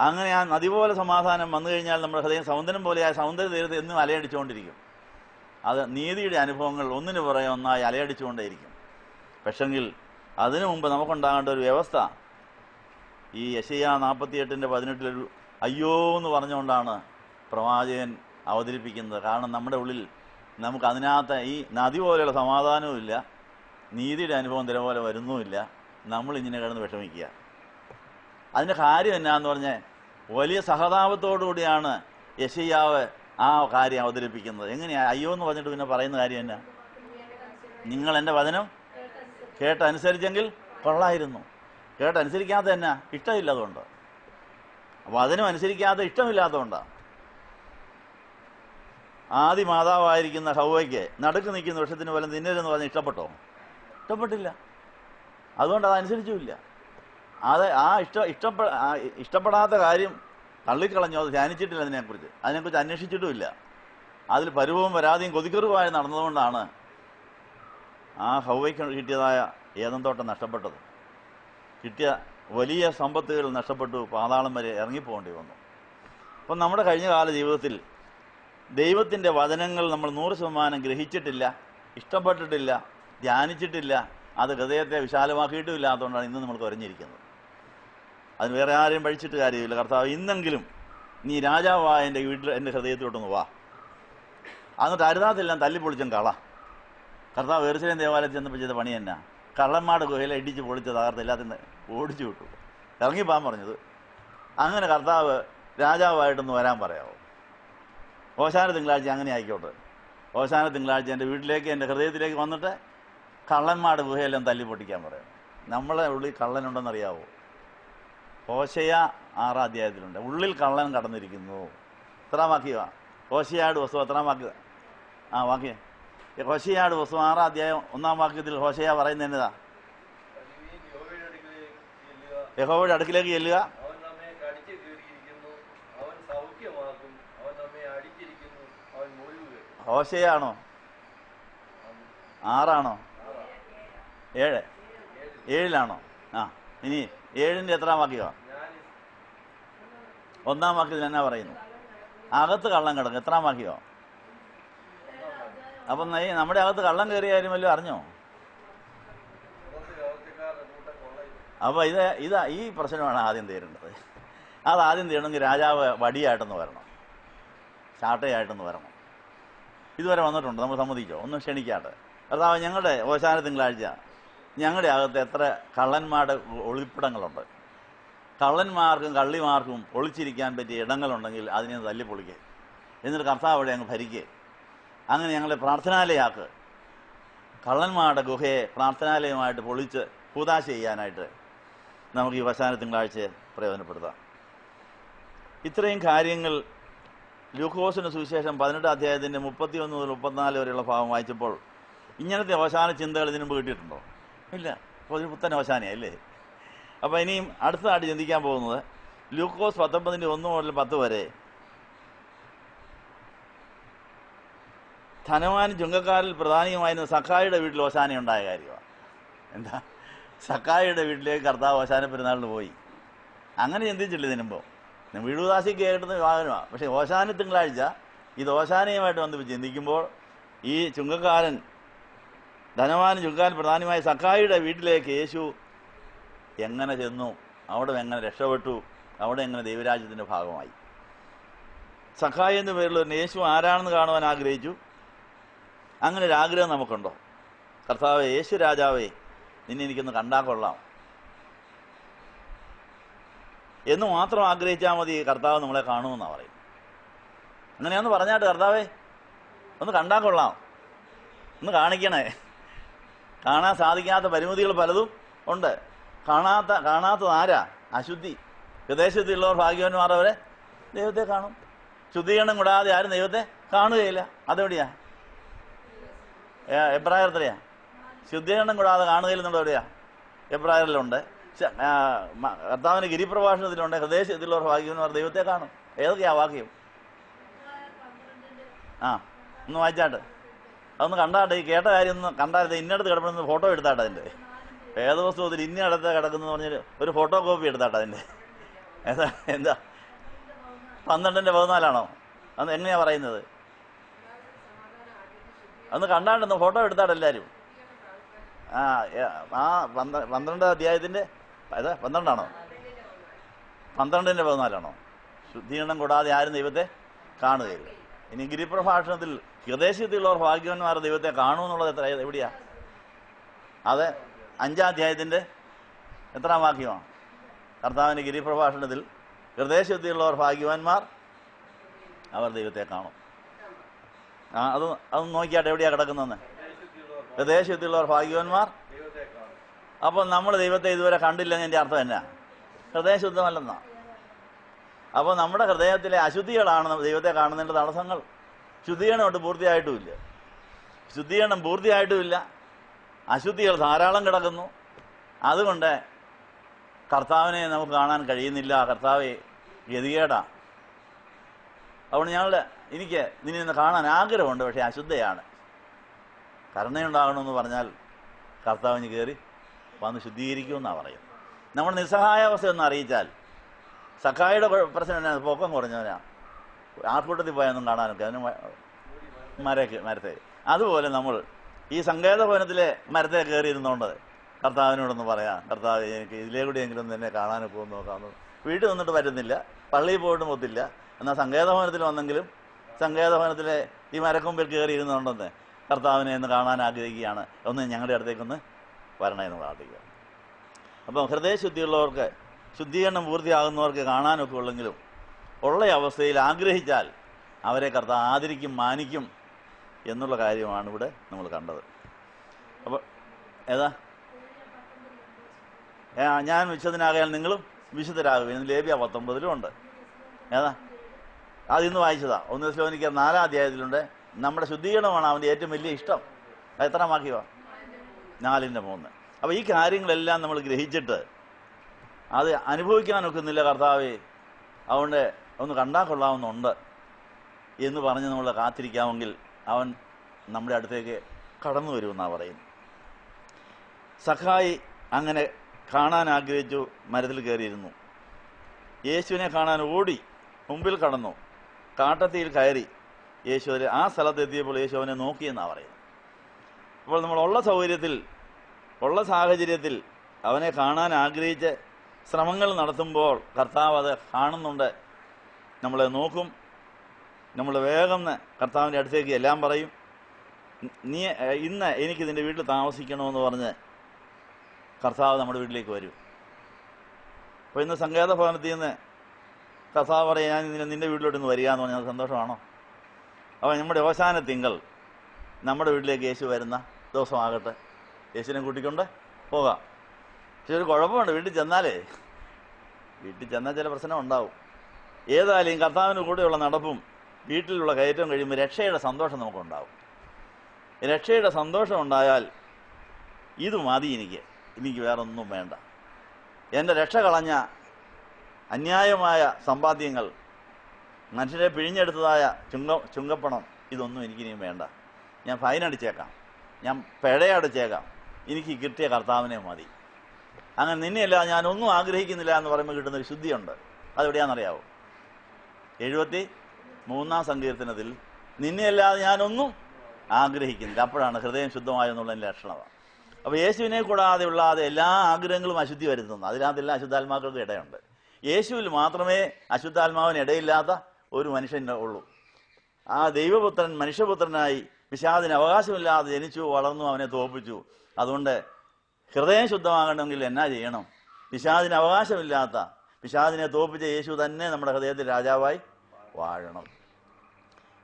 അങ്ങനെ ആ നദി പോലെ സമാധാനം വന്നു കഴിഞ്ഞാൽ നമ്മുടെ ഹൃദയം സമുദ്രം പോലെയായ സൗന്ദര്യ തീരത്ത് എന്നും അലയടിച്ചുകൊണ്ടിരിക്കും. അത് നീതിയുടെ അനുഭവങ്ങൾ ഒന്നിനു പുറകെ ഒന്നായി അലയടിച്ചുകൊണ്ടേയിരിക്കും. പക്ഷെങ്കിൽ അതിനു മുമ്പ് നമുക്കുണ്ടാകേണ്ട ഒരു വ്യവസ്ഥ ഈ യെശയ്യാ 48:18 അയ്യോ എന്ന് പറഞ്ഞുകൊണ്ടാണ് പ്രവാചകൻ അവതരിപ്പിക്കുന്നത്. കാരണം നമ്മുടെ ഉള്ളിൽ നമുക്ക് അതിനകത്ത് ഈ നദി പോലെയുള്ള സമാധാനവും ഇല്ല, നീതിയുടെ അനുഭവം പോലെ വരുന്നുമില്ല. നമ്മളിങ്ങനെ കിടന്ന് വിഷമിക്കുക. അതിൻ്റെ കാര്യം എന്നാന്ന് പറഞ്ഞാൽ വലിയ സഹതാപത്തോടുകൂടിയാണ് യെശയ്യാവ് ആ കാര്യം അവതരിപ്പിക്കുന്നത്. എങ്ങനെയാണ് അയ്യോ എന്ന് പറഞ്ഞിട്ട് പിന്നെ പറയുന്ന കാര്യം എന്നാ? നിങ്ങൾ എൻ്റെ വചനം കേട്ടനുസരിച്ചെങ്കിൽ കൊള്ളായിരുന്നു. കേട്ടനുസരിക്കാത്ത എന്നാ? ഇഷ്ടമില്ലാത്തതുകൊണ്ട്. വചനം അനുസരിക്കാത്ത ഇഷ്ടമില്ലാത്തതുകൊണ്ടാണ്. ആദി മാതാവായിരിക്കുന്ന ഹൗവയ്ക്ക് നടുക്ക് നിൽക്കുന്ന വൃക്ഷത്തിന് പോലും തിന്നരുതെന്ന് പറഞ്ഞ് ഇഷ്ടപ്പെട്ടോ? ഇഷ്ടപ്പെട്ടില്ല. അതുകൊണ്ട് അതനുസരിച്ചുമില്ല. അത് ഇഷ്ടപ്പെടാത്ത കാര്യം തള്ളിക്കളഞ്ഞു. അത് ധ്യാനിച്ചിട്ടില്ല, അതിനെക്കുറിച്ച് അന്വേഷിച്ചിട്ടുമില്ല. അതിൽ പരുവവും പരാതിയും കൊതിക്കുറുവായി നടന്നതുകൊണ്ടാണ് ആ ഹൗവയ്ക്ക് കിട്ടിയതായ ഏദൻ തോട്ടം നഷ്ടപ്പെട്ടത്. കിട്ടിയ വലിയ സമ്പത്തുകൾ നഷ്ടപ്പെട്ടു, പാതാളം വരെ ഇറങ്ങിപ്പോകേണ്ടി വന്നു. അപ്പം നമ്മുടെ കഴിഞ്ഞകാല ജീവിതത്തിൽ ദൈവത്തിൻ്റെ വചനങ്ങൾ നമ്മൾ 100% ഗ്രഹിച്ചിട്ടില്ല, ഇഷ്ടപ്പെട്ടിട്ടില്ല, ധ്യാനിച്ചിട്ടില്ല, അത് ഹൃദയത്തെ വിശാലമാക്കിയിട്ടുമില്ലാത്തതുകൊണ്ടാണ് ഇന്ന് നമ്മൾ കുരഞ്ഞിരിക്കുന്നത്. അതിന് വേറെ ആരെയും പഴിച്ചിട്ട് കാര്യമില്ല. കർത്താവ് ഇന്നെങ്കിലും നീ രാജാവായ എൻ്റെ വീട്ടിൽ എൻ്റെ ഹൃദയത്തോട്ടൊന്ന് വാ, എന്നിട്ട് അരുതാത്തെല്ലാം തല്ലിപ്പൊളിച്ചും കള. കർത്താവ് യെരൂശലേം ദേവാലയത്തിൽ ചെന്നപ്പോൾ ചെയ്ത പണി തന്നെ കള്ളന്മാരുടെ ഗുഹയിലെ ഇടിച്ച് പൊളിച്ച് തകർത്ത് എല്ലാത്തിനും ഓടിച്ചു വിട്ടു, ഇറങ്ങിപ്പോകാൻ പറഞ്ഞത്. അങ്ങനെ കർത്താവ് രാജാവായിട്ടൊന്ന് വരാൻ പറയാമോ? ഓശാന തിങ്കളാഴ്ച അങ്ങനെ ആയിക്കോട്ടെ. ഓശാന തിങ്കളാഴ്ച എൻ്റെ വീട്ടിലേക്ക്, എൻ്റെ ഹൃദയത്തിലേക്ക് വന്നിട്ട് കള്ളന്മാരുടെ ഗുഹയെല്ലാം തല്ലി പൊട്ടിക്കാൻ പറയാം. നമ്മളെ ഉള്ളിൽ കള്ളനുണ്ടെന്നറിയാവോ? ഹോശയ 6 അധ്യായത്തിലുണ്ട്. ഉള്ളിൽ കള്ളൻ കടന്നിരിക്കുന്നു. എത്രാം വാക്യമാണ്? ഹോശയാട് പുസ്തകം എത്രാം വാക്യം? വാക്യം ഹോശയാട് പുസ്തകം 6 അധ്യായം 1-ാം വാക്യത്തിൽ ഹോശയ പറയുന്നത് എന്നതാ? യഹോവയുടെ അടുക്കിലേക്ക് ചെല്ലുക, ഹോശയാണോ 6 7 ഇനി 7-ന്റെ എത്രാം വാക്യമാണ്? 1-ാം വാക്യത്തിൽ എന്നാ പറയുന്നു? അകത്ത് കള്ളം കിടക്കും. എത്രാം വാക്യമോ? അപ്പം നമ്മുടെ അകത്ത് കള്ളം കയറിയാലും വല്ലതും അറിഞ്ഞോ? അപ്പോൾ ഈ പ്രശ്നമാണ് ആദ്യം തീരേണ്ടത്. അതാദ്യം തീരണമെങ്കിൽ രാജാവ് വടിയായിട്ടൊന്ന് വരണം, ചാട്ടയായിട്ടൊന്ന് വരണം. ഇതുവരെ വന്നിട്ടുണ്ട്, നമ്മൾ സമ്മതിച്ചോ? ഒന്നും ക്ഷണിക്കാട്ടെ. കർത്താവ്, ഞങ്ങളുടെ ഓശാന തിങ്കളാഴ്ച ഞങ്ങളുടെ അകത്ത് എത്ര കള്ളന്മാരുടെ ഒളിപ്പിടങ്ങളുണ്ട്, കള്ളന്മാർക്കും കള്ളിമാർക്കും ഒളിച്ചിരിക്കാൻ പറ്റിയ ഇടങ്ങളുണ്ടെങ്കിൽ അതിനെ തല്ലിപ്പൊളിക്കുക. എന്നിട്ട് കർത്താവ് അവിടെ അങ്ങ് ഭരിക്കുക. അങ്ങനെ ഞങ്ങളെ പ്രാർത്ഥനാലയാക്ക്. കള്ളന്മാരുടെ ഗുഹയെ പ്രാർത്ഥനാലയമായിട്ട് പൊളിച്ച് കൂദാശ ചെയ്യാനായിട്ട് നമുക്ക് ഈ ഓശാന തിങ്കളാഴ്ചയെ പ്രയോജനപ്പെടുത്താം. ഇത്രയും കാര്യങ്ങൾ ലൂക്കോസിന് സുവിശേഷം 18 അധ്യായത്തിൻ്റെ 31 മുതൽ 34 വരെയുള്ള ഭാഗം വായിച്ചപ്പോൾ ഇങ്ങനത്തെ ഓശാന ചിന്തകൾ ഇതിനു മുമ്പ് കിട്ടിയിട്ടുണ്ടോ? ഇല്ല. അപ്പോൾ ഒരു പുത്തൻ ഓശാനയല്ലേ? അപ്പോൾ ഇനിയും അടുത്തതായിട്ട് ചിന്തിക്കാൻ പോകുന്നത് ലൂക്കോസ് 19:1 മുതൽ 10 വരെ ധനവാനും ചുങ്കക്കാരിൽ പ്രധാനിയുമായിരുന്ന സക്കായിയുടെ വീട്ടിൽ ഓശാനയുണ്ടായ കാര്യമാണ്. എന്താ? സക്കായിയുടെ വീട്ടിലേക്ക് കർത്താവ് ഓശാന പെരുന്നാളിന് പോയി. അങ്ങനെ ചിന്തിച്ചില്ല ഇതിനുമ്പോൾ. വീടുദാസിക്ക് കേട്ടുന്ന വാഹനമാണ്. പക്ഷേ ഓശാന തിങ്കളാഴ്ച ഇത് ഓശാനയുമായിട്ട് വന്ന് ചിന്തിക്കുമ്പോൾ ഈ ചുങ്കക്കാരൻ, ധനവാനും ചുങ്കക്കാരൻ പ്രധാനമായ സക്കായിയുടെ വീട്ടിലേക്ക് യേശു എങ്ങനെ ചെന്നു, അവിടെ എങ്ങനെ രക്ഷപ്പെട്ടു, അവിടെ എങ്ങനെ ദൈവരാജ്യത്തിൻ്റെ ഭാഗമായി. സക്കായി എന്ന പേരുള്ള യേശു ആരാണെന്ന് കാണുവാൻ ആഗ്രഹിച്ചു. അങ്ങനെ ഒരു ആഗ്രഹം നമുക്കുണ്ടോ? കർത്താവേ, യേശു രാജാവേ, നിന്നെ എനിക്കൊന്ന് കണ്ടാൽ കൊള്ളാം എന്ന് മാത്രം ആഗ്രഹിച്ചാൽ മതി, കർത്താവ് നമ്മളെ കാണുമെന്നാണ് പറയും. അങ്ങനെയൊന്ന് പറഞ്ഞാട്ട് കർത്താവേ ഒന്ന് കണ്ടാൽ കൊള്ളാം, ഒന്ന് കാണിക്കണേ. കാണാൻ സാധിക്കാത്ത പരിമിതികൾ പലതും ഉണ്ട്. കാണാത്തത് ആരാ? അശുദ്ധി. ഹൃദയശുദ്ധിയുള്ളവർ ഭാഗ്യവാന്മാർ, അവരെ ദൈവത്തെ കാണും. ശുദ്ധീകരണം കൂടാതെ ആരും ദൈവത്തെ കാണുകയില്ല. അതെവിടെയാ? എബ്രായർത്തിലെയാ? ശുദ്ധീകരണം കൂടാതെ കാണുകയില്ലെന്നുള്ള എവിടെയാ? എബ്രായറിലുണ്ട്. കർത്താവിന് ഗിരിപ്രഭാഷണത്തിലുണ്ട്, ഹൃദയശുദ്ധിയുള്ളവർ ഭാഗ്യവാന്മാർ ദൈവത്തെ കാണും. ഏതൊക്കെയാ വാക്യം? ഒന്ന് വായിച്ചാട്ട്, അതൊന്ന് കണ്ടാട്ടെ. ഈ കേട്ട കാര്യം ഒന്ന് കണ്ടാട്ടെ. ഇന്നടത്ത് കിടപ്പുന്ന ഫോട്ടോ എടുത്താട്ടെ. അതിൻ്റെ വേദപുസ്തകത്തിൽ ഇന്നടത്ത് കിടക്കുന്നു പറഞ്ഞൊരു ഒരു ഫോട്ടോ കോപ്പി എടുത്താട്ടെ അതിൻ്റെ. എന്താ 12:14 അന്ന് എങ്ങനെയാ പറയുന്നത്? അന്ന് കണ്ടാണ്ടെന്ന് ഫോട്ടോ എടുത്താട്ടെ എല്ലാവരും. 12 അധ്യായത്തിൻ്റെ 12 12:14 ശുദ്ധീകരണം കൂടാതെ ആരും ദൈവത്തെ കാണുകയില്ല. ഇനി ഗിരിപ്രഭാഷണത്തിൽ ഹൃദയശുദ്ധിയുള്ളവർ ഭാഗ്യവാന്മാർ ദൈവത്തെ കാണുമെന്നുള്ളത് എവിടെയാ? അത് 5-ാം അധ്യായത്തിൻ്റെ എത്രാം വാക്യമാണ്? കർത്താവിൻ്റെ ഗിരിപ്രഭാഷണത്തിൽ ഹൃദയശുദ്ധിയുള്ളവർ ഭാഗ്യവാന്മാർ അവർ ദൈവത്തെ കാണും. അതൊന്ന് നോക്കിയാട്ടെ എവിടെയാ കിടക്കുന്നതെന്ന്. ഹൃദയശുദ്ധിയുള്ളവർ ഭാഗ്യവാന്മാർ. അപ്പം നമ്മൾ ദൈവത്തെ ഇതുവരെ കണ്ടില്ലെന്ന് എൻ്റെ അർത്ഥം എന്നാ? ഹൃദയശുദ്ധമല്ലെന്നാ. അപ്പോൾ നമ്മുടെ ഹൃദയത്തിലെ അശുദ്ധികളാണ് ദൈവത്തെ കാണുന്നതിൻ്റെ തടസ്സങ്ങൾ. ശുദ്ധീകരണം കൊണ്ട് പൂർത്തിയായിട്ടുമില്ല. ശുദ്ധീകരണം പൂർത്തിയായിട്ടുമില്ല, അശുദ്ധികൾ ധാരാളം കിടക്കുന്നു. അതുകൊണ്ട് കർത്താവിനെ നമുക്ക് കാണാൻ കഴിയുന്നില്ല. കർത്താവെ ഗതികേടാ. അതുകൊണ്ട് എനിക്ക് നിന്നെ ഇന്ന് കാണാൻ ആഗ്രഹമുണ്ട്, പക്ഷേ അശുദ്ധയാണ്. കരുണയുണ്ടാകണമെന്ന് പറഞ്ഞാൽ കർത്താവിന് കയറി വന്ന് ശുദ്ധീകരിക്കുമെന്നാണ് പറയുന്നത്. നമ്മുടെ നിസ്സഹായാവസ്ഥ ഒന്ന് അറിയിച്ചാൽ, സഖായിയുടെ പ്രശ്നം എന്നാ? പൊക്കം കുറഞ്ഞവനാ, ആൾക്കൂട്ടത്തിൽ പോയൊന്നും കാണാനൊക്കെ അതിന് മരത്തെ. അതുപോലെ നമ്മൾ ഈ സങ്കേതഭവനത്തിലെ മരത്തെ കയറിയിരുന്നോണ്ട് കർത്താവിനോടൊന്ന് പറയാം, കർത്താവ് എനിക്ക് ഇതിലേ കൂടിയെങ്കിലും തന്നെ കാണാനൊക്കെ ഒന്ന് നോക്കാമെന്ന്. വീട്ടിൽ നിന്നിട്ട് പറ്റുന്നില്ല, പള്ളിയിൽ പോയിട്ടും ഒത്തില്ല. എന്നാൽ സങ്കേതഭവനത്തിൽ വന്നെങ്കിലും സങ്കേതഭവനത്തിലെ ഈ മരക്കൊമ്പിൽ കയറിയിരുന്നുകൊണ്ടെന്ന് കർത്താവിനെ ഒന്ന് കാണാൻ ആഗ്രഹിക്കുകയാണ്. ഒന്ന് ഞങ്ങളുടെ അടുത്തേക്കൊന്ന് വരണമെന്ന് പ്രാർത്ഥിക്കുക. അപ്പം ഹൃദയശുദ്ധിയുള്ളവർക്ക്, ശുദ്ധീകരണം പൂർത്തിയാകുന്നവർക്ക് കാണാനൊക്കെ ഉള്ളെങ്കിലും ഉള്ള അവസ്ഥയിൽ ആഗ്രഹിച്ചാൽ അവരെ കർത്താവ് ആദരിക്കും, മാനിക്കും എന്നുള്ള കാര്യമാണ് ഇവിടെ നമ്മൾ കണ്ടത്. അപ്പോൾ ഏതാ? ഞാൻ വിശുദ്ധനാകയാൽ നിങ്ങളും വിശുദ്ധരാകുക എന്ന് ലേവ്യ 19 ഉണ്ട്. ഏതാ? അതിന്ന് വായിച്ചതാ. 1 തെസ്സലോനിക്കർ 4-ാം അധ്യായത്തിലുണ്ട്. നമ്മുടെ ശുദ്ധീകരണമാണ് അവൻ്റെ ഏറ്റവും വലിയ ഇഷ്ടം. അത് എത്രാം വാക്യമാണ്? 4:3. അപ്പോൾ ഈ കാര്യങ്ങളെല്ലാം നമ്മൾ ഗ്രഹിച്ചിട്ട് അത് അനുഭവിക്കാനൊക്കുന്നില്ല കർത്താവേ, അതുകൊണ്ട് ഒന്ന് കണ്ടാൽ കൊള്ളാവുന്നുണ്ട് എന്ന് പറഞ്ഞ് നമ്മൾ കാത്തിരിക്കാമെങ്കിൽ അവൻ നമ്മുടെ അടുത്തേക്ക് കടന്നു വരുമെന്നാണ് പറയുന്നത്. സഖായി അങ്ങനെ കാണാൻ ആഗ്രഹിച്ചു, മരത്തിൽ കയറിയിരുന്നു. യേശുവിനെ കാണാൻ ഓടി മുമ്പിൽ കടന്നു, കാട്ടത്തിയിൽ കയറി. യേശു ആ സ്ഥലത്തെത്തിയപ്പോൾ യേശു അവനെ നോക്കിയെന്നാണ് പറയുന്നത്. അപ്പോൾ നമ്മളുള്ള സൗകര്യത്തിൽ, ഉള്ള സാഹചര്യത്തിൽ അവനെ കാണാൻ ആഗ്രഹിച്ച് ശ്രമങ്ങൾ നടത്തുമ്പോൾ കർത്താവ് അത് കാണുന്നുണ്ട്, നമ്മളെ നോക്കും. നമ്മൾ വേഗം കർത്താവിൻ്റെ അടുത്തേക്ക് എല്ലാം പറയും. നീ ഇന്ന് എനിക്ക് നിൻ്റെ വീട്ടിൽ താമസിക്കണമെന്ന് പറഞ്ഞ് കർത്താവ് നമ്മുടെ വീട്ടിലേക്ക് വരും. അപ്പോൾ ഇന്ന് സങ്കേതഭവനത്തിൽ നിന്ന് കർത്താവ് പറയാം, ഞാൻ നിൻ്റെ വീട്ടിലോട്ടൊന്ന് വരിക എന്ന് പറഞ്ഞാൽ സന്തോഷമാണോ? അപ്പോൾ നമ്മുടെ ഓശാന തിങ്കൾ നമ്മുടെ വീട്ടിലേക്ക് യേശു വരുന്ന ദിവസമാകട്ടെ. യേശുവിനെ കൂട്ടിക്കൊണ്ട് പോകാം. പക്ഷെ ഒരു കുഴപ്പമുണ്ട്, വീട്ടിൽ ചെന്നാൽ ചില പ്രശ്നം ഉണ്ടാവും. ഏതായാലും കർത്താവിന് കൂടെയുള്ള നടപ്പും വീട്ടിലുള്ള കയറ്റവും കഴിയുമ്പോൾ രക്ഷയുടെ സന്തോഷം നമുക്കുണ്ടാവും. രക്ഷയുടെ സന്തോഷം ഉണ്ടായാൽ ഇത് മതി, എനിക്ക് വേറൊന്നും വേണ്ട. എൻ്റെ രക്ഷ കളഞ്ഞ അന്യായമായ സമ്പാദ്യങ്ങൾ, മനുഷ്യരെ പിഴിഞ്ഞെടുത്തതായ ചുങ്കപ്പണം, ഇതൊന്നും എനിക്കിനിയും വേണ്ട. ഞാൻ ഫൈൻ അടിച്ചേക്കാം, ഞാൻ പിഴയടച്ചേക്കാം, എനിക്ക് കിട്ടിയ കർത്താവിനെ മതി. അങ്ങനെ നിന്നെയല്ല ഞാനൊന്നും ആഗ്രഹിക്കുന്നില്ല എന്ന് പറയുമ്പോൾ കിട്ടുന്നൊരു ശുദ്ധിയുണ്ട്. അതെവിടെയാണെന്നറിയാവോ? 73-ാം സങ്കീർത്തനത്തിൽ നിന്നെയല്ലാതെ ഞാനൊന്നും ആഗ്രഹിക്കുന്നില്ല. അപ്പോഴാണ് ഹൃദയം ശുദ്ധമായെന്നുള്ളതിൻ്റെ ലക്ഷണമാണ്. അപ്പോൾ യേശുവിനെ കൂടാതെ ഉള്ളാതെ എല്ലാ ആഗ്രഹങ്ങളും അശുദ്ധി വരുത്തുന്നു. അതിനകത്തെല്ലാം അശുദ്ധാത്മാക്കൾക്ക് ഇടയുണ്ട്. യേശുവിൽ മാത്രമേ അശുദ്ധാത്മാവിന് ഇടയില്ലാത്ത ഒരു മനുഷ്യൻ ഉള്ളൂ. ആ ദൈവപുത്രൻ മനുഷ്യപുത്രനായി പിശാചിന് അവകാശമില്ലാതെ ജനിച്ചു, വളർന്നു, അവനെ തോൽപ്പിച്ചു. അതുകൊണ്ട് ഹൃദയം ശുദ്ധമാകണമെങ്കിൽ എന്നാ ചെയ്യണം? പിശാചിന് അവകാശമില്ലാത്ത, പിശാചിനെ തോൽപ്പിച്ച യേശു തന്നെ നമ്മുടെ ഹൃദയത്തിൽ രാജാവായി വാഴണം.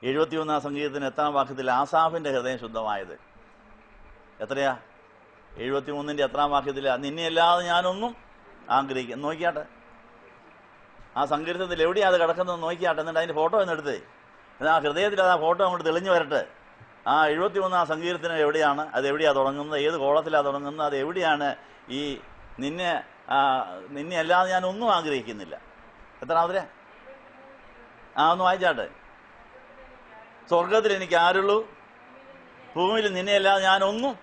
71 സംഗീതത്തിന് എത്രാം വാക്യത്തിൽ ആസാഫിന്റെ ഹൃദയം ശുദ്ധമായത്? എത്രയാ? 73 എത്രാം വാക്യത്തിൽ നിന്നെയല്ലാതെ ഞാനൊന്നും ആഗ്രഹിക്കും. നോക്കിയാട്ടെ, ആ സങ്കീർത്തനത്തിൽ എവിടെയാ അത് കിടക്കുന്നത് നോക്കിയാട്ടെ. എന്നിട്ട് അതിന്റെ ഫോട്ടോ ഒന്ന് എടുത്തേ. ആ ഹൃദയത്തിൽ അത് ആ ഫോട്ടോ അങ്ങോട്ട് തെളിഞ്ഞു വരട്ടെ. ആ 71 സങ്കീർത്തനം എവിടെയാണ്? അത് എവിടെയാണ് തുടങ്ങുന്നത്? ഏത് കോളത്തിലാണ് തുടങ്ങുന്നത്? അത് എവിടെയാണ് ഈ നിന്നെ അല്ലാതെ ഞാൻ ഒന്നും ആഗ്രഹിക്കുന്നില്ല? എത്രാമതിരെ? ഒന്ന് വായിച്ചാട്ടെ. സ്വർഗത്തിൽ എനിക്ക് ആരുള്ളൂ, ഭൂമിയിൽ നിന്നെയല്ലാതെ ഞാനൊന്നും.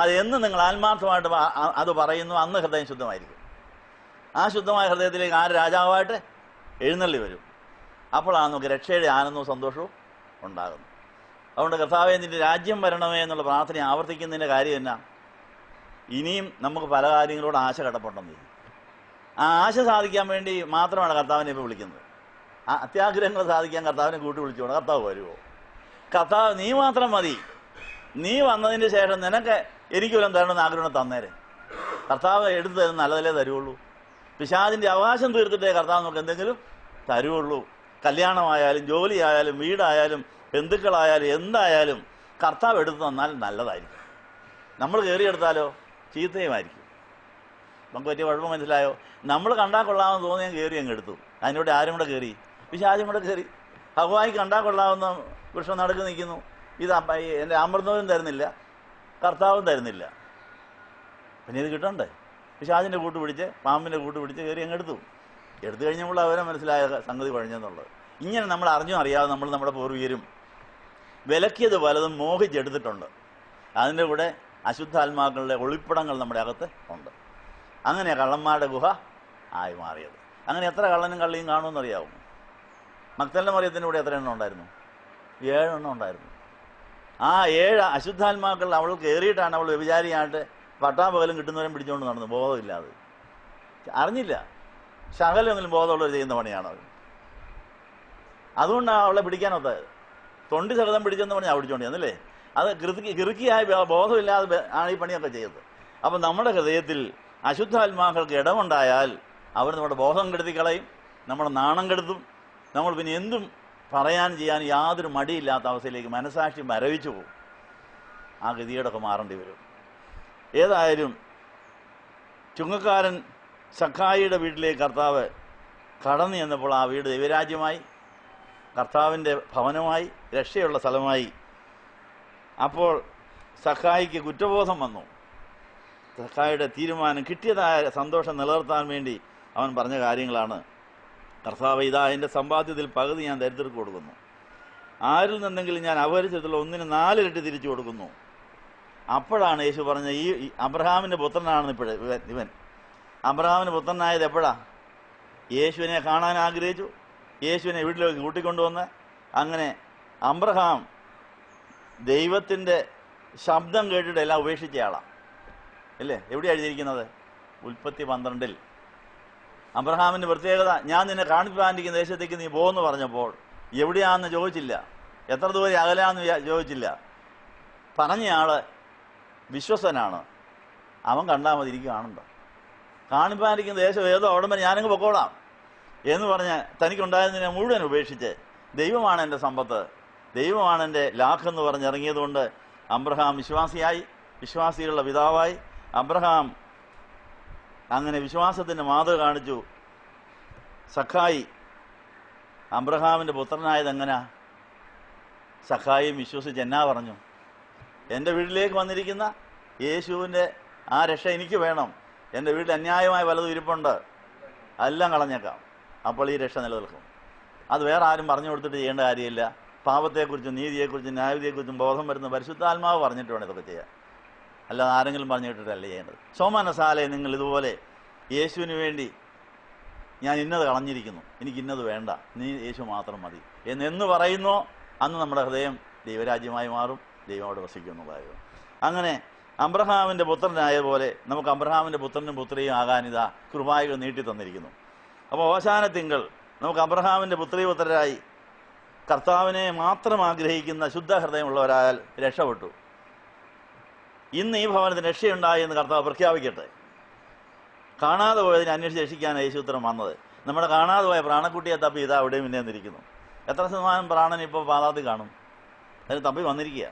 അതെന്ന് നിങ്ങൾ ആത്മാർത്ഥമായിട്ട് അത് പറയുന്നു, അന്ന് ഹൃദയം ശുദ്ധമായിരിക്കും. ആ ശുദ്ധമായ ഹൃദയത്തിലേക്ക് ആര് രാജാവായിട്ട് എഴുന്നള്ളി വരും. അപ്പോഴാണ് നമുക്ക് രക്ഷയുടെ ആനന്ദവും സന്തോഷവും ഉണ്ടാകുന്നത്. അതുകൊണ്ട് കർത്താവേ നിന്റെ രാജ്യം വരണമേ എന്നുള്ള പ്രാർത്ഥന ആവർത്തിക്കുന്നതിൻ്റെ കാര്യം എന്നാ? ഇനിയും നമുക്ക് പല കാര്യങ്ങളോട് ആശ കടപ്പെടണം. ആ ആശ സാധിക്കാൻ വേണ്ടി മാത്രമാണ് കർത്താവിനെ ഇപ്പോൾ വിളിക്കുന്നത്. ആ അത്യാഗ്രഹങ്ങൾ സാധിക്കാൻ കർത്താവിനെ കൂട്ടി വിളിച്ചുകൊണ്ട് കർത്താവ് വരുമോ? കർത്താവ് നീ മാത്രം മതി, നീ വന്നതിന് ശേഷം നിനക്ക് എനിക്ക് വല്ലതും തരണമെന്ന് ആഗ്രഹം തന്നേരെ. കർത്താവ് എടുത്തു തരുന്ന നല്ലതല്ലേ തരുള്ളൂ. പിശാചിൻ്റെ അവകാശം തീർത്തിട്ടേ കർത്താവ് നമുക്ക് എന്തെങ്കിലും തരുള്ളൂ. കല്യാണമായാലും ജോലിയായാലും വീടായാലും ബന്ധുക്കളായാലും എന്തായാലും കർത്താവ് എടുത്തു തന്നാൽ നല്ലതായിരിക്കും. നമ്മൾ കയറിയെടുത്താലോ ചീത്തയുമായിരിക്കും. നമുക്ക് പറ്റിയ കുഴപ്പം മനസ്സിലായോ? നമ്മൾ കണ്ടാൽ കൊള്ളാമെന്ന് തോന്നിയാൽ കയറി അങ്ങ് എടുത്തു. അതിനോട് ആരും കൂടെ കയറി? പിശാചും കൂടെ കയറി. ഹവ്വായി കണ്ടാൽ കൊള്ളാവുന്ന വൃക്ഷം നടുക്ക് നിൽക്കുന്നു. ഇത് എൻ്റെ അമൃതവും തരുന്നില്ല, കർത്താവും തരുന്നില്ല. പിന്നെ ഇത് കിട്ടണ്ടേ? പിശാചിൻ്റെ കൂട്ട് പിടിച്ച് പാമ്പിൻ്റെ കൂട്ട് പിടിച്ച് കയറി അങ്ങ് എടുത്തു കഴിഞ്ഞപ്പോൾ അവരെ മനസ്സിലായ സംഗതി കുഴഞ്ഞെന്നുള്ളത്. ഇങ്ങനെ നമ്മൾ അറിഞ്ഞോ അറിയാതെ നമ്മൾ നമ്മുടെ പൂർവികരും വിലക്കിയത് പലതും മോഹിച്ചെടുത്തിട്ടുണ്ട്. അതിൻ്റെ കൂടെ അശുദ്ധാത്മാക്കളുടെ ഒളിപ്പിടങ്ങൾ നമ്മുടെ അകത്ത് ഉണ്ട്. അങ്ങനെ കള്ളന്മാരുടെ ഗുഹ ആയി മാറിയത്. അങ്ങനെ എത്ര കള്ളനും കള്ളിയും കാണുമെന്നറിയാവും. മഗ്ദലന മറിയത്തിൻ്റെ കൂടെ എത്ര എണ്ണം ഉണ്ടായിരുന്നു? 7 എണ്ണം ഉണ്ടായിരുന്നു. ആ 7 അശുദ്ധാത്മാക്കൾ അവൾ കയറിയിട്ടാണ് അവൾ വ്യഭിചാരിയായിട്ട് പട്ടാപകലും കിട്ടുന്നവരും പിടിച്ചുകൊണ്ട് നടന്നു, ബോധമില്ലാതെ. അറിഞ്ഞില്ല. ശകലെങ്കിലും ബോധമുള്ളവർ ചെയ്യുന്ന പണിയാണ് അവർ. അതുകൊണ്ടാണ് അവളെ പിടിക്കാനൊത്തത്. തൊണ്ടി സഹിതം പിടിച്ചെന്ന് പറഞ്ഞാൽ പിടിച്ചോണ്ടി എന്നല്ലേ? അത് കിറുക്കിയായി ബോധമില്ലാതെ ആണ് ഈ പണിയൊക്കെ ചെയ്തത്. അപ്പം നമ്മുടെ ഹൃദയത്തിൽ അശുദ്ധാത്മാക്കൾക്ക് ഇടമുണ്ടായാൽ അവർ നമ്മുടെ ബോധം കെടുത്തിക്കളയും, നമ്മുടെ നാണം കെടുത്തും. നമ്മൾ പിന്നെ എന്തും പറയാനും ചെയ്യാനും യാതൊരു മടിയില്ലാത്ത അവസ്ഥയിലേക്ക് മനസാക്ഷി മരവിച്ചു പോകും. ആ ഗതികേടൊക്കെ മാറേണ്ടി വരും. ഏതായാലും ചുങ്കക്കാരൻ സഖായിയുടെ വീട്ടിലേക്ക് കർത്താവ് കടന്നു ചെന്നപ്പോൾ ആ വീട് ദൈവരാജ്യമായി, കർത്താവിൻ്റെ ഭവനമായി, രക്ഷയുള്ള സ്ഥലമായി. അപ്പോൾ സഖായിക്ക് കുറ്റബോധം വന്നു. സഖായിയുടെ തീരുമാനം, കിട്ടിയതായ സന്തോഷം നിലനിർത്താൻ വേണ്ടി അവൻ പറഞ്ഞ കാര്യങ്ങളാണ്: കർത്താവ്, ഇതാ എൻ്റെ സമ്പാദ്യത്തിൽ പകുതി ഞാൻ ദരിദ്രർക്ക് കൊടുക്കുന്നു. ആരിൽ നിന്നെങ്കിലും ഞാൻ അപഹരിച്ചിട്ടുള്ള 1/4 ഇരട്ടി തിരിച്ചു കൊടുക്കുന്നു. അപ്പോഴാണ് യേശു പറഞ്ഞ ഈ അബ്രഹാമിൻ്റെ പുത്രനാണെന്ന്. ഇവൻ അബ്രഹാമിൻ്റെ പുത്രനായത് എപ്പോഴാ? യേശുവിനെ കാണാൻ ആഗ്രഹിച്ചു, യേശുവിനെ വീട്ടിലേക്ക് കൂട്ടിക്കൊണ്ടുവന്ന്. അങ്ങനെ അബ്രഹാം ദൈവത്തിൻ്റെ ശബ്ദം കേട്ടിട്ട് എല്ലാം ഉപേക്ഷിച്ചയാളാണ് അല്ലേ? എവിടെ എഴുതിയിരിക്കുന്നത്? ഉൽപ്പത്തി 12 അബ്രഹാമിൻ്റെ പ്രത്യേകത, ഞാൻ നിന്നെ കാണിപ്പാനിരിക്കുന്ന ദേശത്തേക്ക് നീ പോകുമെന്ന് പറഞ്ഞപ്പോൾ എവിടെയാണെന്ന് ചോദിച്ചില്ല, എത്ര ദൂരെ അകലാന്ന് ചോദിച്ചില്ല. പറഞ്ഞയാള് വിശ്വസനാണ്. അവൻ കണ്ടാൽ മതി, എനിക്ക് കാണണ്ട. കാണിപ്പാനിരിക്കുന്ന ദേശം ഏതോ അവിടെ വരെ ഞാനങ്ങ് പൊക്കോളാം എന്ന് പറഞ്ഞ് തനിക്കുണ്ടായതിനെ മുഴുവൻ ഉപേക്ഷിച്ച് ദൈവമാണ് എൻ്റെ സമ്പത്ത്, ദൈവമാണ് എൻ്റെ ലാഖെന്ന് പറഞ്ഞിറങ്ങിയതുകൊണ്ട് അബ്രഹാം വിശ്വാസിയായി, വിശ്വാസികളുടെ പിതാവായി. അബ്രഹാം അങ്ങനെ വിശ്വാസത്തിൻ്റെ മാതൃക കാണിച്ചു. സഖായി അബ്രഹാമിൻ്റെ പുത്രനായത് എങ്ങനെയാ? സഖായിയും വിശ്വസിച്ച് എന്നാ പറഞ്ഞു? എൻ്റെ വീട്ടിലേക്ക് വന്നിരിക്കുന്ന യേശുവിൻ്റെ ആ രക്ഷ എനിക്ക് വേണം. എൻ്റെ വീട്ടിൽ അന്യായമായ പലതും ഇരിപ്പുണ്ട്, എല്ലാം കളഞ്ഞേക്കാം. അപ്പോൾ ഈ രക്ഷ നിലനിൽക്കും. അത് വേറെ ആരും പറഞ്ഞു കൊടുത്തിട്ട് ചെയ്യേണ്ട കാര്യമില്ല. പാപത്തെക്കുറിച്ചും നീതിയെക്കുറിച്ചും ന്യായവിധിയെക്കുറിച്ചും ബോധം വരുന്ന പരിശുദ്ധാത്മാവ് പറഞ്ഞിട്ട് വേണം ഇതൊക്കെ ചെയ്യാൻ. അല്ലാതെ ആരെങ്കിലും പറഞ്ഞു കേട്ടിട്ടല്ല ചെയ്യേണ്ടത്. സോമനസാലെ നിങ്ങൾ ഇതുപോലെ യേശുവിന് വേണ്ടി ഞാൻ ഇന്നത് കളഞ്ഞിരിക്കുന്നു, എനിക്ക് ഇന്നത് വേണ്ട, നീ യേശു മാത്രം മതി എന്ന് പറയുന്നോ അന്ന് നമ്മുടെ ഹൃദയം ദൈവരാജ്യമായി മാറും, ദൈവം അവിടെ വസിക്കുന്നുള്ളതായിരുന്നു. അങ്ങനെ അബ്രഹാമിൻ്റെ പുത്രനായ പോലെ നമുക്ക് അബ്രഹാമിൻ്റെ പുത്രനും പുത്രിയും ആകാനിതാ കൃപായികൾ നീട്ടി തന്നിരിക്കുന്നു. അപ്പോൾ അവസാന തിങ്കൾ നമുക്ക് അബ്രഹാമിൻ്റെ പുത്രീപുത്രരായി കർത്താവിനെ മാത്രം ആഗ്രഹിക്കുന്ന ശുദ്ധ ഹൃദയമുള്ളവരായാൽ രക്ഷപ്പെട്ടു. ഇന്ന് ഈ ഭവനത്തിന് രക്ഷയുണ്ടായി എന്ന് കർത്താവ് പ്രഖ്യാപിക്കട്ടെ. കാണാതെ പോയതിനെ അന്വേഷിച്ച് രക്ഷിക്കാൻ യേശു ഉത്തരം വന്നത്. നമ്മുടെ കാണാതെ പോയ പ്രാണക്കുട്ടിയെ തപ്പി ഇതാ അവിടെ മുന്നേന്നിരിക്കുന്നു. എത്ര ശതമാനം പ്രാണൻ ഇപ്പോൾ പാതാളത്തിൽ കാണും? അതിന് തപ്പി വന്നിരിക്കുക.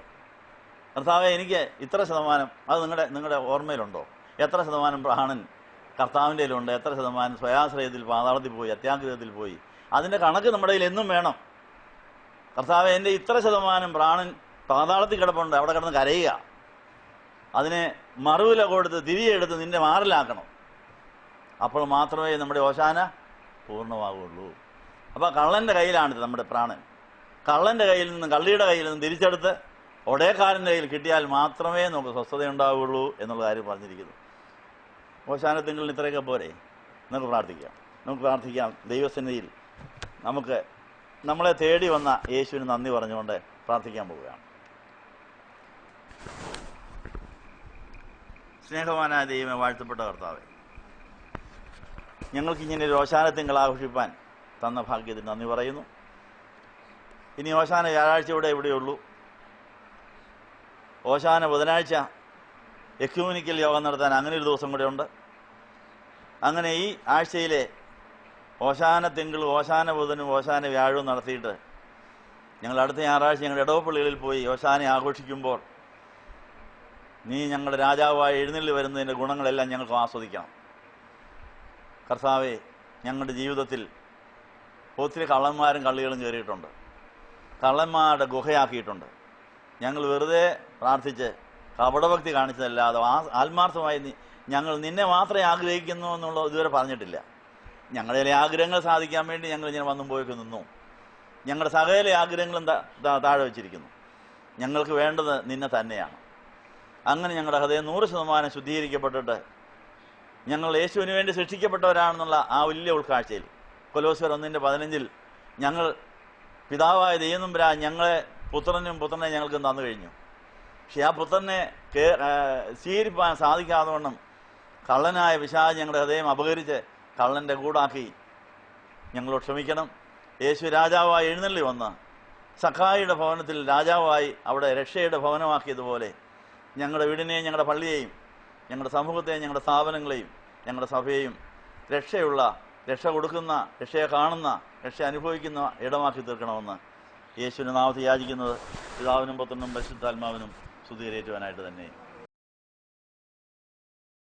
കർത്താവെ, എനിക്ക് ഇത്ര ശതമാനം, അത് നിങ്ങളുടെ ഓർമ്മയിലുണ്ടോ? എത്ര ശതമാനം പ്രാണൻ കർത്താവിൻ്റെ കയ്യിലുണ്ട്? എത്ര ശതമാനം സ്വയാശ്രയത്തിൽ പാതാളത്തിൽ പോയി, അത്യാഗ്രഹത്തിൽ പോയി? അതിൻ്റെ കണക്ക് നമ്മുടെ കയ്യിൽ എന്നും വേണം. കർത്താവെ, എൻ്റെ ഇത്ര ശതമാനം പ്രാണൻ പാതാളത്തിൽ കിടപ്പുണ്ട്, അവിടെ കിടന്ന് കരയുക. അതിനെ മറുവില കൊടുത്ത് തിരികെ എടുത്ത് നിന്റെ മാറിലാക്കണം. അപ്പോൾ മാത്രമേ നമ്മുടെ ഓശാന പൂർണ്ണമാകുള്ളൂ. അപ്പോൾ കള്ളൻ്റെ കയ്യിലാണിത് നമ്മുടെ പ്രാണൻ. കള്ളൻ്റെ കയ്യിൽ നിന്നും കള്ളിയുടെ കയ്യിൽ നിന്നും തിരിച്ചെടുത്ത് ഒടേക്കാരൻ്റെ കയ്യിൽ കിട്ടിയാൽ മാത്രമേ നമുക്ക് സ്വസ്ഥതയുണ്ടാവുകയുള്ളൂ എന്നുള്ള കാര്യം പറഞ്ഞിരിക്കുന്നു. ഓശാനത്തിങ്കിൽ ഇത്രയൊക്കെ പോരെ? നമുക്ക് പ്രാർത്ഥിക്കാം. ദൈവസന്നിധിയിൽ നമുക്ക് നമ്മളെ തേടി വന്ന യേശുവിന് നന്ദി പറഞ്ഞുകൊണ്ട് പ്രാർത്ഥിക്കാൻ പോവുകയാണ്. സ്നേഹവാനായ ദൈവമേ, വാഴ്ത്തപ്പെട്ട കർത്താവേ, ഞങ്ങൾക്ക് ഇങ്ങനെ ഒരു ഓശാനത്തിങ്കൾ ആഘോഷിപ്പാൻ തന്ന ഭാഗ്യത്തിന് നന്ദി പറയുന്നു. ഇനി ഓശാന വ്യാഴാഴ്ച ഇവിടെയുള്ളൂ. ഓശാന ബുധനാഴ്ച എക്യൂമെനിക്കൽ യോഗം നടത്താൻ അങ്ങനെ ഒരു ദിവസം കൂടെ ഉണ്ട്. അങ്ങനെ ഈ ആഴ്ചയിലെ ഓശാന തിങ്കളും ഓശാന ബുധനും ഓശാന വ്യാഴവും നടത്തിയിട്ട് ഞങ്ങൾ അടുത്ത ഞായറാഴ്ച ഞങ്ങളുടെ ഇടവപ്പള്ളികളിൽ പോയി ഓശാന ആഘോഷിക്കുമ്പോൾ നീ ഞങ്ങളുടെ രാജാവായി എഴുന്നള്ളി വരുന്നതിൻ്റെ ഗുണങ്ങളെല്ലാം ഞങ്ങൾക്ക് ആസ്വദിക്കണം. കർത്താവെ, ഞങ്ങളുടെ ജീവിതത്തിൽ ഒത്തിരി കള്ളന്മാരും കള്ളികളും കയറിയിട്ടുണ്ട്. കള്ളന്മാരുടെ ഗുഹയാക്കിയിട്ടുണ്ട്. ഞങ്ങൾ വെറുതെ പ്രാർത്ഥിച്ച് കപടഭക്തി കാണിച്ചതല്ലാതെ ആത്മാർത്ഥമായി ഞങ്ങൾ നിന്നെ മാത്രമേ ആഗ്രഹിക്കുന്നു എന്നുള്ളത് ഇതുവരെ പറഞ്ഞിട്ടില്ല. ഞങ്ങളുടെ ആഗ്രഹങ്ങൾ സാധിക്കാൻ വേണ്ടി ഞങ്ങൾ ഇങ്ങനെ വന്നും പോയൊക്കെ നിന്നു. ഞങ്ങളുടെ സകല ആഗ്രഹങ്ങളും താഴെ വെച്ചിരിക്കുന്നു. ഞങ്ങൾക്ക് വേണ്ടത് നിന്നെ തന്നെയാണ്. അങ്ങനെ ഞങ്ങളുടെ ഹൃദയം 100% ശുദ്ധീകരിക്കപ്പെട്ടിട്ട് ഞങ്ങൾ യേശുവിന് വേണ്ടി സൃഷ്ടിക്കപ്പെട്ടവരാണെന്നുള്ള ആ വലിയ ഉൾക്കാഴ്ചയിൽ കൊലോസ്യർ 1:15 ഞങ്ങൾ പിതാവായ ദൈവനമ്പുരാൻ ഞങ്ങളെ പുത്രനെ ഞങ്ങൾക്ക് തന്നു കഴിഞ്ഞു. പക്ഷെ ആ പുത്രനെ സ്വീകരിപ്പാൻ സാധിക്കാതെ വണ്ണം കള്ളനായ പിശാച് ഞങ്ങളുടെ ഹൃദയം അപഹരിച്ച് കള്ളൻ്റെ കൂടാക്കി. ഞങ്ങളോട് ക്ഷമിക്കണം. യേശു രാജാവായി എഴുന്നള്ളി വന്ന് സഖായിയുടെ ഭവനത്തിൽ രാജാവായി അവിടെ രക്ഷയുടെ ഭവനമാക്കിയതുപോലെ ഞങ്ങളുടെ വീടിനെയും ഞങ്ങളുടെ പള്ളിയെയും ഞങ്ങളുടെ സമൂഹത്തെയും ഞങ്ങളുടെ സ്ഥാപനങ്ങളെയും ഞങ്ങളുടെ സഭയെയും രക്ഷ കൊടുക്കുന്ന, രക്ഷയെ കാണുന്ന, രക്ഷ അനുഭവിക്കുന്ന ഇടമാക്കി തീർക്കണമെന്ന് യേശുവിൻ്റെ നാമത്തിൽ യാചിക്കുന്നത് പിതാവിനും പുത്രനും പരിശുദ്ധാത്മാവിനും സ്തുതി കരേറ്റുവാനായിട്ട് തന്നെ.